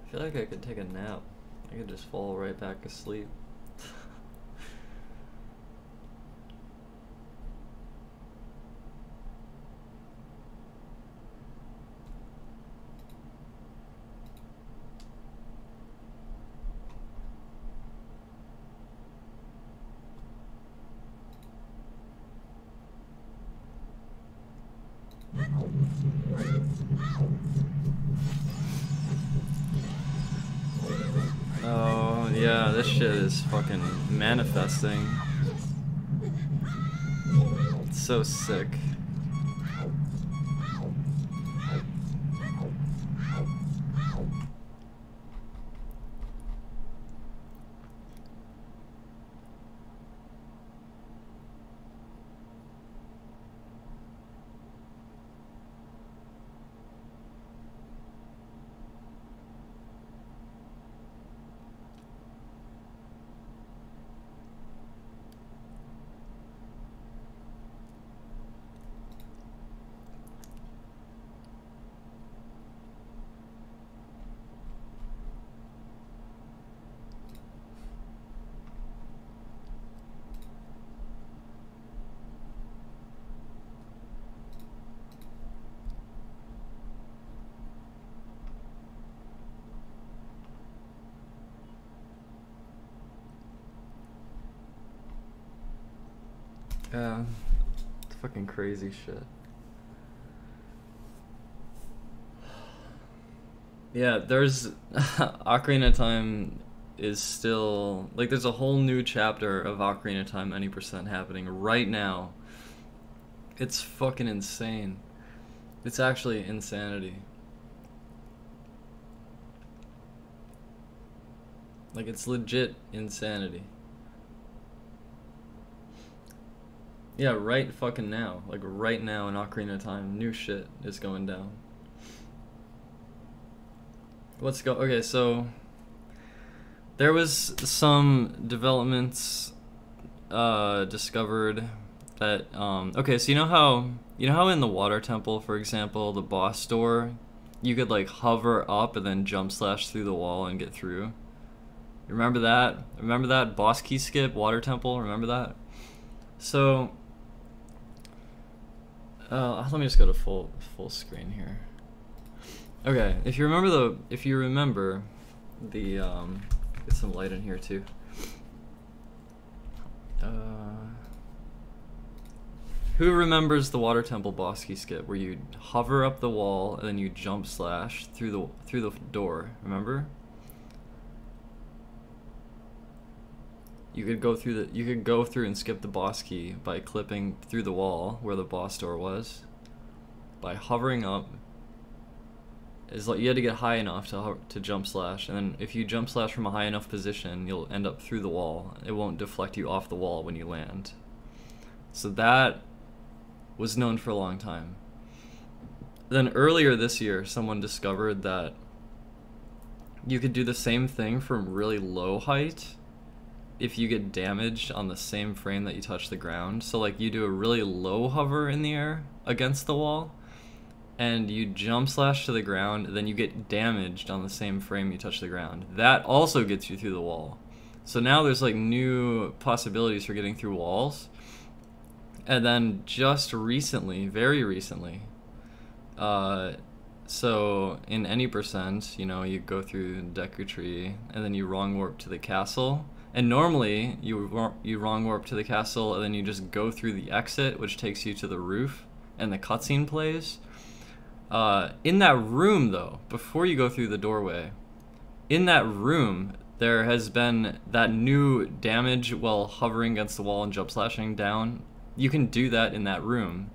I feel like I could take a nap. I could just fall right back asleep. Oh, yeah, this shit is fucking manifesting. It's so sick. Yeah, it's fucking crazy shit. Yeah, there's Ocarina of Time is still like there's a whole new chapter of Ocarina of Time any percent happening right now. It's fucking insane. It's actually insanity. Like it's legit insanity. Yeah, right fucking now. Like right now in Ocarina of Time, new shit is going down. Okay, so there was some developments discovered that okay, so you know how in the water temple, for example, the boss door, you could like hover up and then jump slash through the wall and get through. Remember that? Remember that boss key skip water temple? Remember that? So let me just go to full screen here. Okay, if you remember the get some light in here too. Who remembers the water temple boss key skip where you hover up the wall and then you jump slash through the door? Remember? You could go through and skip the boss key by clipping through the wall where the boss door was, by hovering up. Is like you had to get high enough to jump slash, and then if you jump slash from a high enough position, you'll end up through the wall. It won't deflect you off the wall when you land. So that was known for a long time. Then earlier this year, someone discovered that you could do the same thing from really low height if you get damaged on the same frame that you touch the ground. So like you do a really low hover in the air against the wall, and you jump slash to the ground, then you get damaged on the same frame you touch the ground. That also gets you through the wall. So now there's like new possibilities for getting through walls. And then just recently, very recently, so in any percent, you know, you go through Deku Tree and then you wrong warp to the castle. And normally you wrong warp to the castle and then you just go through the exit, which takes you to the roof, and the cutscene plays. In that room though, before you go through the doorway, in that room there has been that new damage while hovering against the wall and jump slashing down. You can do that in that room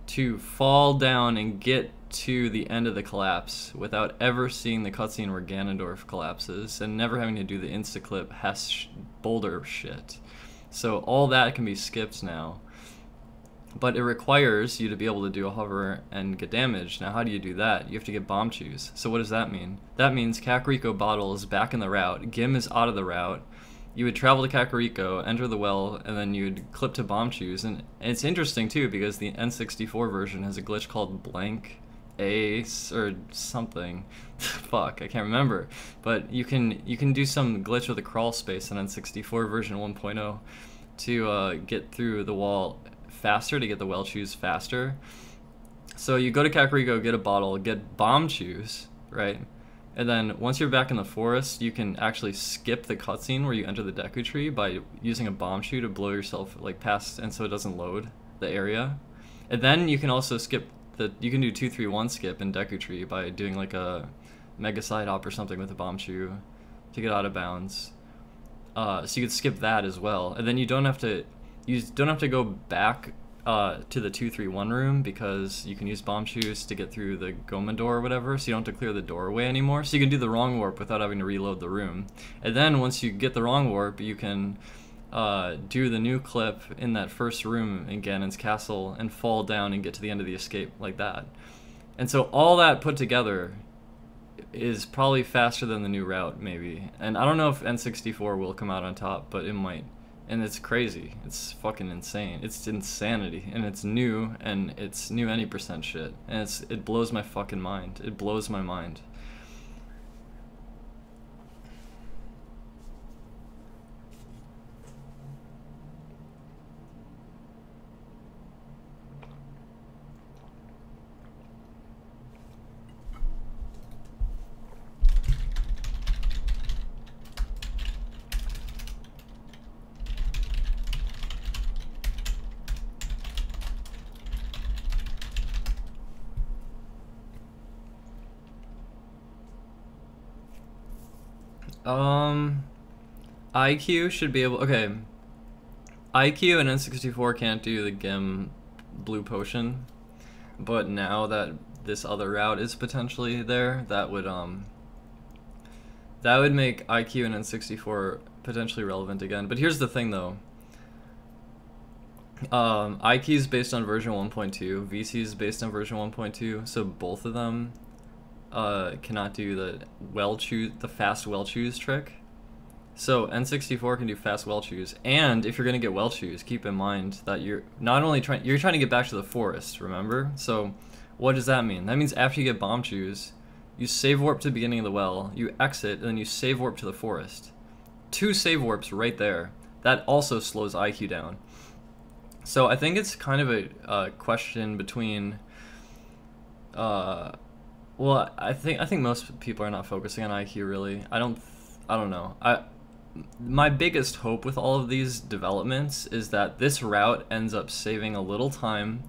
to fall down and get to the end of the collapse without ever seeing the cutscene where Ganondorf collapses and never having to do the insta-clip Hess boulder shit. So all that can be skipped now. But it requires you to be able to do a hover and get damaged. Now how do you do that? You have to get bomb chews. So what does that mean? That means Kakariko Bottle is back in the route, Gim is out of the route. You would travel to Kakariko, enter the well, and then you'd clip to bomb chews. And it's interesting too because the N64 version has a glitch called blank ace or something. Fuck, I can't remember. But you can do some glitch with a crawl space in N64 version 1.0 to get through the wall faster, to get the well chews faster. So you go to Kakariko, get a bottle, get bomb chews, right? And then once you're back in the forest, you can actually skip the cutscene where you enter the Deku Tree by using a bomb chew to blow yourself like past, and so it doesn't load the area. And then you can also skip you can do 2-3-1 skip in Deku Tree by doing like a mega side hop or something with a bomb chew to get out of bounds. So you could skip that as well, and then you don't have to go back to the 2-3-1 room because you can use bomb chews to get through the Goma door or whatever, so you don't have to clear the doorway anymore. So you can do the wrong warp without having to reload the room. And then once you get the wrong warp, you can do the new clip in that first room in Ganon's castle and fall down and get to the end of the escape like that. And so all that put together is probably faster than the new route, maybe. And I don't know if N64 will come out on top, but it might. And it's crazy. It's fucking insane. It's insanity. And it's new any percent shit. And it blows my fucking mind. It blows my mind. IQ should be able. Okay, IQ and N64 can't do the Gem Blue Potion, but now that this other route is potentially there, that would make IQ and N64 potentially relevant again. But here's the thing, though. IQ is based on version 1.2, VC is based on version 1.2, so both of them cannot do the fast well choose trick. So N64 can do fast well choose, and if you're gonna get well choose, keep in mind that you're not only trying to get back to the forest, remember? So what does that mean? That means after you get bomb choose, you save warp to the beginning of the well, you exit, and then you save warp to the forest. 2 save warps right there. That also slows IQ down. So I think it's kind of a question between well, I think most people are not focusing on IQ really. I don't know. My biggest hope with all of these developments is that this route ends up saving a little time.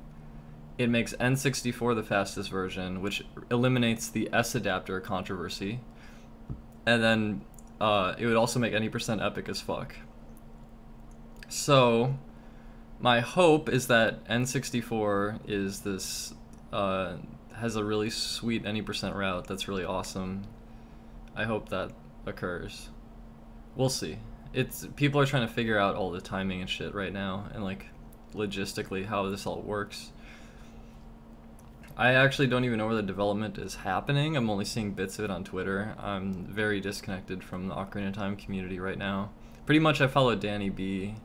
It makes N64 the fastest version, which eliminates the S adapter controversy. And then it would also make any percent epic as fuck. So my hope is that N64 is this has a really sweet any percent route that's really awesome. I hope that occurs. We'll see. People are trying to figure out all the timing and shit right now, and like logistically how this all works. I actually don't even know where the development is happening. I'm only seeing bits of it on Twitter. I'm very disconnected from the Ocarina of Time community right now. Pretty much I follow Danny B,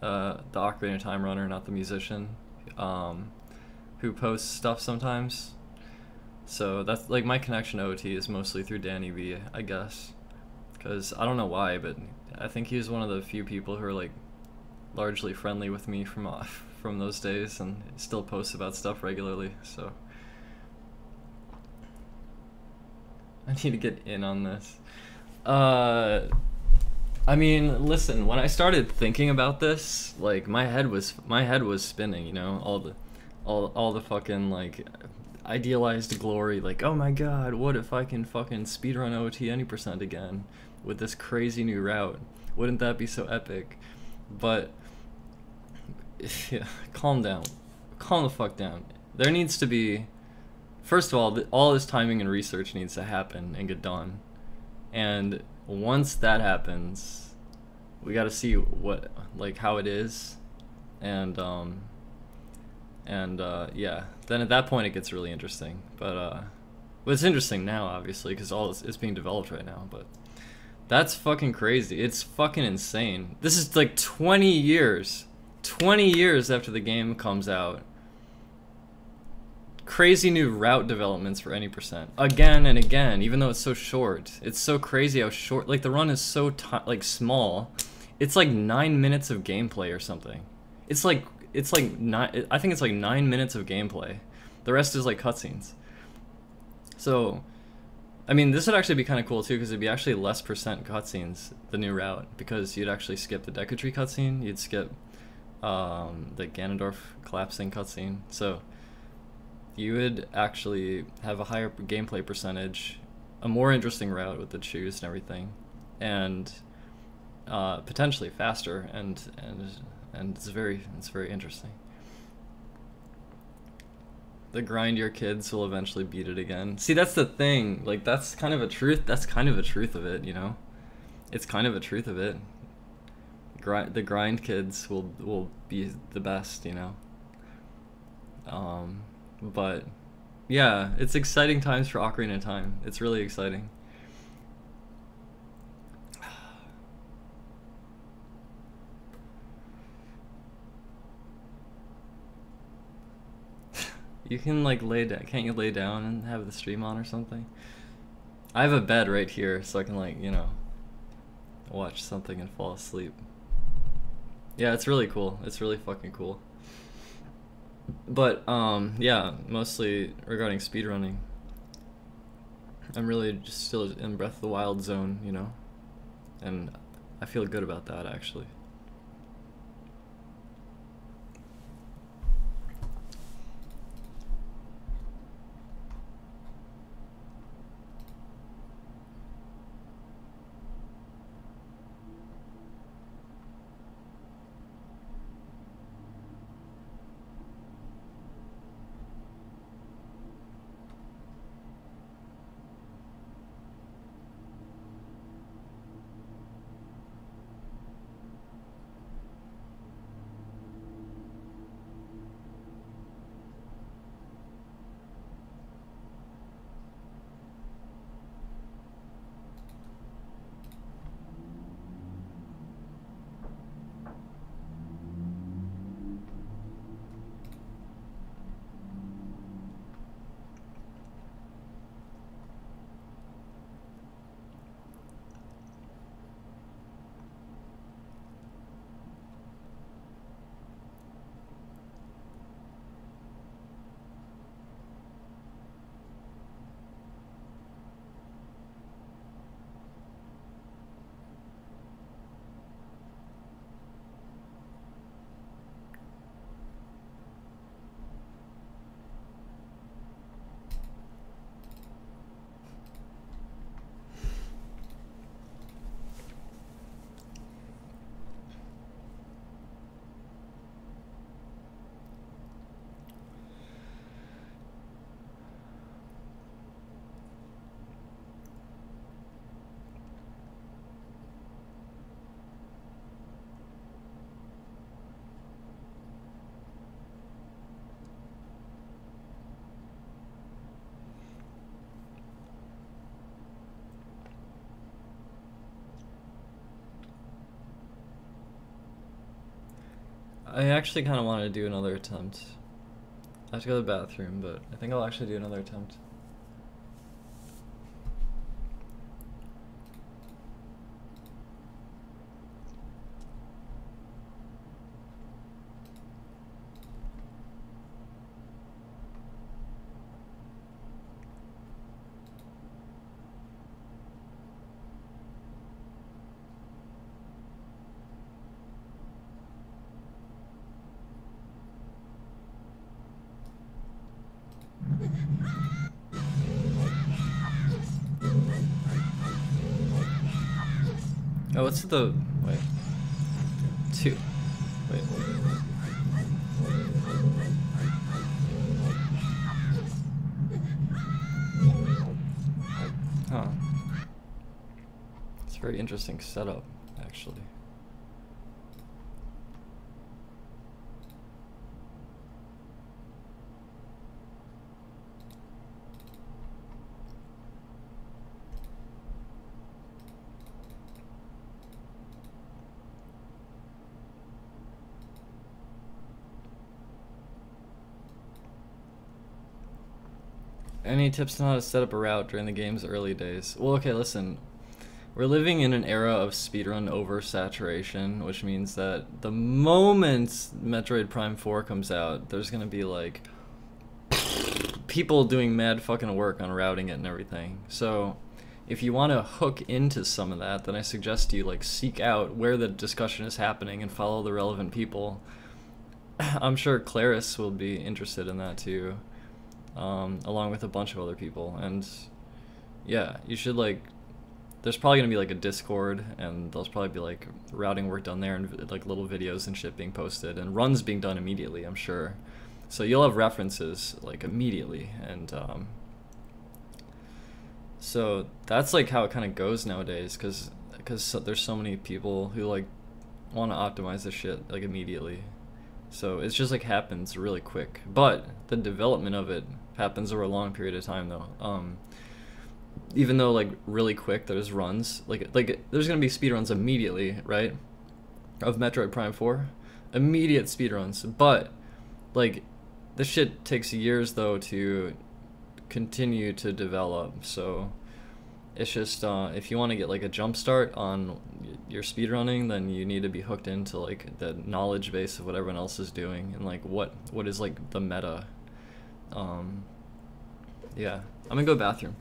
the Ocarina of Time runner, not the musician, who posts stuff sometimes. So that's like my connection to OT is mostly through Danny B, I guess. Because I don't know why, but I think he's one of the few people who are like largely friendly with me from those days and still posts about stuff regularly. So I need to get in on this. I mean, listen, when I started thinking about this, like my head was spinning, you know, all the fucking like idealized glory, like, oh my god, what if I can fucking speedrun OT any percent again with this crazy new route? Wouldn't that be so epic? But yeah, calm down. Calm the fuck down. There needs to be, first of all this timing and research needs to happen and get done. And once that happens, we got to see what, like, how it is, and yeah, then at that point it gets really interesting. But well, it's interesting now, obviously, because all it's being developed right now. But that's fucking crazy. It's fucking insane. This is like 20 years after the game comes out. Crazy new route developments for any percent again and again, even though it's so short. It's so crazy how short, like the run is so like small. It's like 9 minutes of gameplay or something. It's like nine, I think it's like 9 minutes of gameplay. The rest is like cutscenes. So I mean, this would actually be kind of cool too, because it'd be actually less percent cutscenes, the new route, because you'd actually skip the Deku Tree cutscene, you'd skip the Ganondorf collapsing cutscene. So you would actually have a higher gameplay percentage, a more interesting route with the choose and everything, and potentially faster, and it's very interesting. The grind your kids will eventually beat it again. See, that's the thing. Like, that's kind of a truth. That's kind of a truth of it, you know. It's kind of a truth of it. The grind kids will be the best, you know. But yeah, it's exciting times for Ocarina of Time. It's really exciting. You can like lay down, can't you lay down and have the stream on or something? I have a bed right here, so I can, like, you know, watch something and fall asleep. Yeah, it's really cool. It's really fucking cool. But yeah, mostly regarding speedrunning. I'm really just still in Breath of the Wild zone, you know? And I feel good about that, actually. I actually kind of want to do another attempt. I have to go to the bathroom, but I think I'll actually do another attempt. Oh, what's the... wait. 2. Wait. Huh. It's a very interesting setup, actually. Any tips on how to set up a route during the game's early days? Well, okay, listen. We're living in an era of speedrun oversaturation, which means that the moment Metroid Prime 4 comes out, there's gonna be like people doing mad fucking work on routing it and everything. So if you want to hook into some of that, then I suggest you like seek out where the discussion is happening and follow the relevant people. I'm sure Claris will be interested in that too. Along with a bunch of other people, and yeah, you should like, there's probably gonna be like a Discord, and there's probably be like routing work done there, and like little videos and shit being posted, and runs being done immediately, I'm sure. So you'll have references like immediately, and so that's like how it kind of goes nowadays, because there's so many people who like want to optimize this shit like immediately. So it's just like happens really quick, but the development of it happens over a long period of time though. Even though like really quick, there's runs like there's gonna be speedruns immediately, right? Of Metroid Prime 4, immediate speedruns, but like this shit takes years though to continue to develop. So it's just if you want to get like a jump start on your speedrunning, then you need to be hooked into like the knowledge base of what everyone else is doing, and like what is like the meta. Yeah, I'm gonna go bathroom.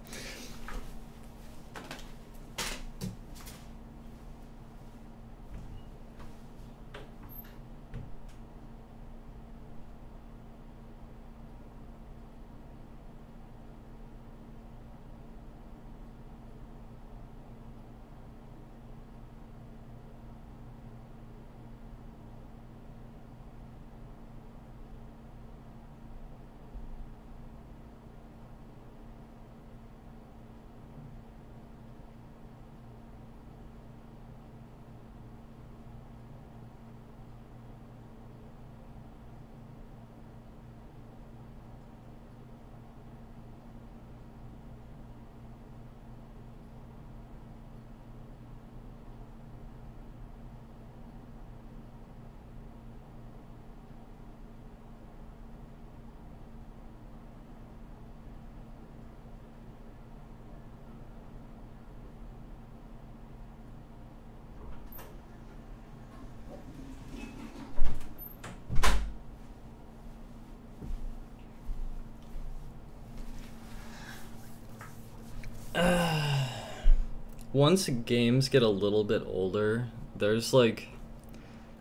Once games get a little bit older, there's like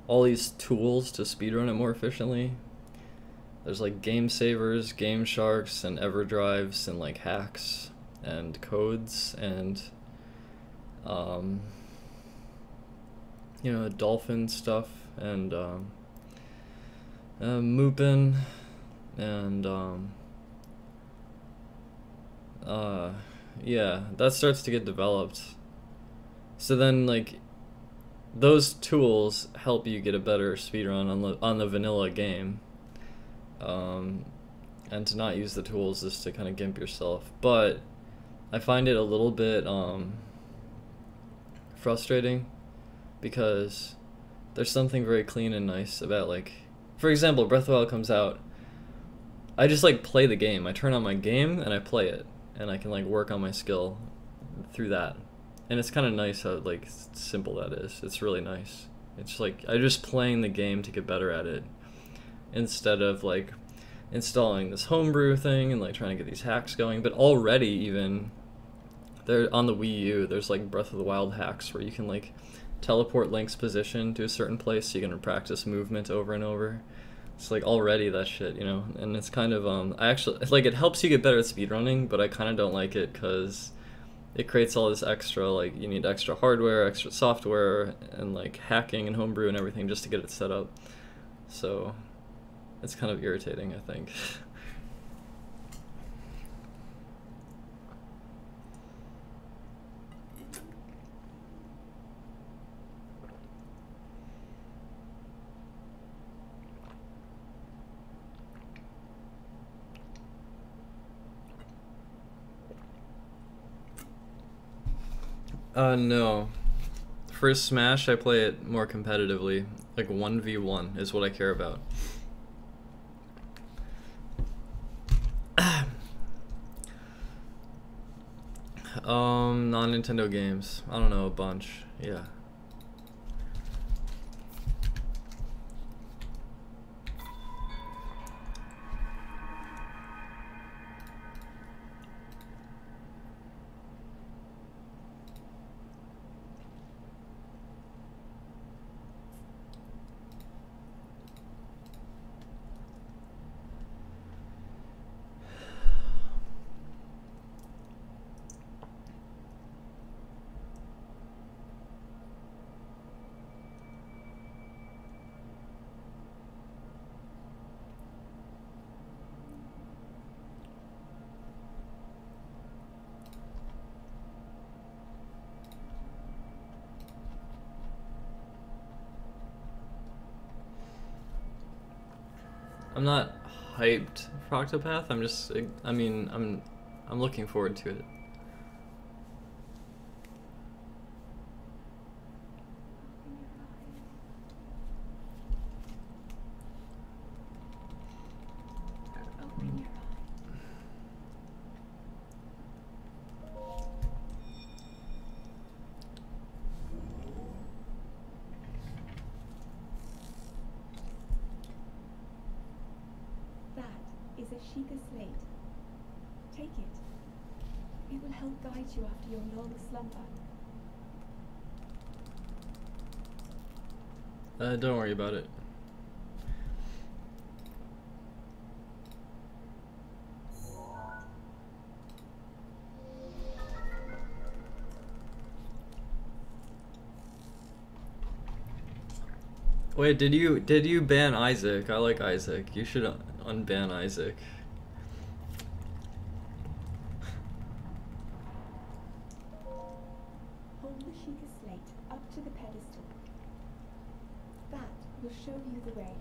all these tools to speedrun it more efficiently. There's like game savers, game sharks, and everdrives, and like hacks and codes, and you know, dolphin stuff, and Moopin, and yeah, that starts to get developed. So then like those tools help you get a better speedrun on the vanilla game. And to not use the tools is to kind of gimp yourself. But I find it a little bit frustrating, because There's something very clean and nice about, like, for example, Breath of the Wild comes out. I just like play the game. I turn on my game and I play it, and I can like work on my skill through that. And it's kind of nice how like simple that is. It's really nice. It's like I'm just playing the game to get better at it, instead of like installing this homebrew thing and like trying to get these hacks going. But already, even there on the Wii U, there's like Breath of the Wild hacks where you can like teleport Link's position to a certain place so you can practice movement over and over. It's like already that shit, you know. And it's kind of I actually like, it helps you get better at speedrunning, but I kind of don't like it because it creates all this extra, like, you need extra hardware, extra software, and like hacking and homebrew and everything just to get it set up. So it's kind of irritating, I think. No. For Smash, I play it more competitively. Like 1v1 is what I care about. Non-Nintendo games. I don't know, a bunch. Yeah. I'm not hyped for Octopath. I'm just, I mean, I'm looking forward to it. Open your eyes. That is a Sheikah slate. Take it. It will help guide you after your long slumber. Don't worry about it. Wait, did you ban Isaac? I like Isaac. You should unban Isaac. Hold the Sheikah slate up to the pedestal. That will show you the way.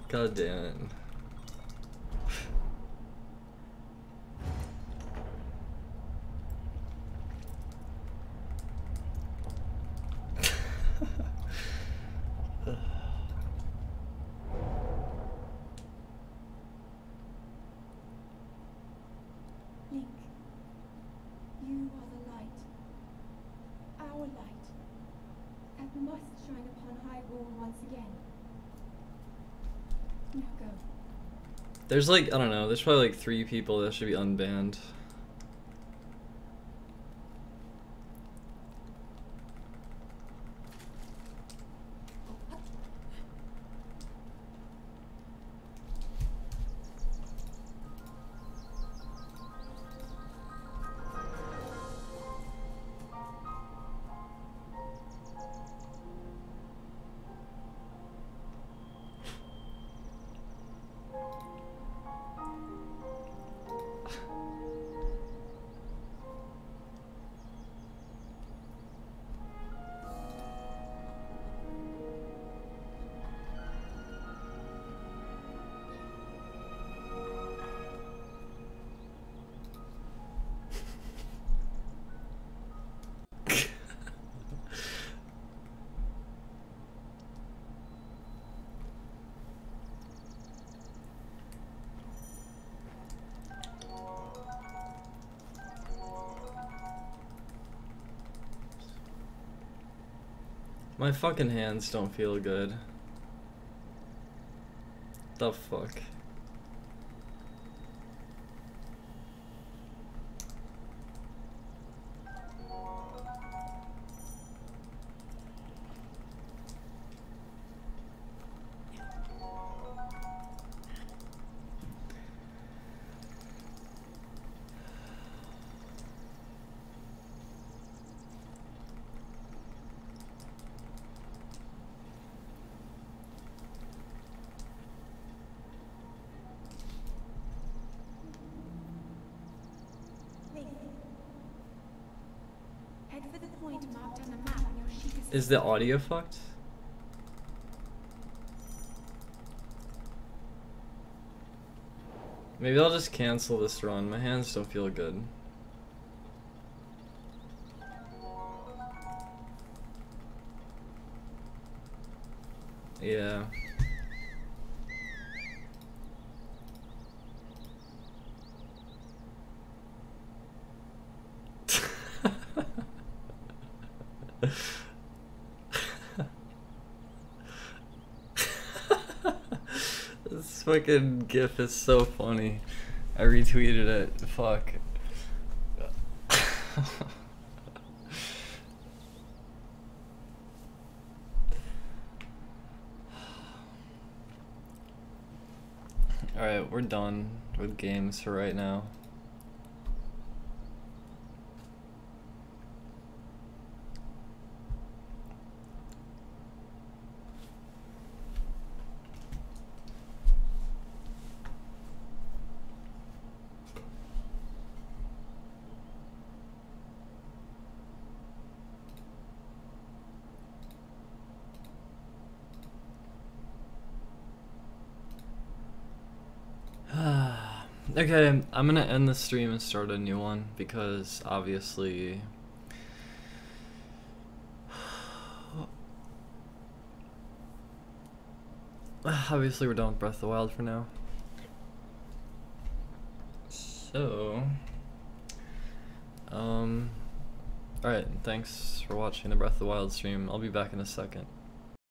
God damn it. Link, you are the light. Our light. That must shine upon Hyrule once again. Now go. There's like, I don't know, there's probably like 3 people that should be unbanned. My fucking hands don't feel good. The fuck? Head for the point marked on the map on your sheet of Is the audio fucked? Maybe I'll just cancel this run. My hands don't feel good. Yeah. This fucking GIF is so funny. I retweeted it. Fuck. Alright, we're done with games for right now. Okay, I'm gonna end the stream and start a new one because obviously we're done with Breath of the Wild for now. So alright, thanks for watching the Breath of the Wild stream. I'll be back in a second.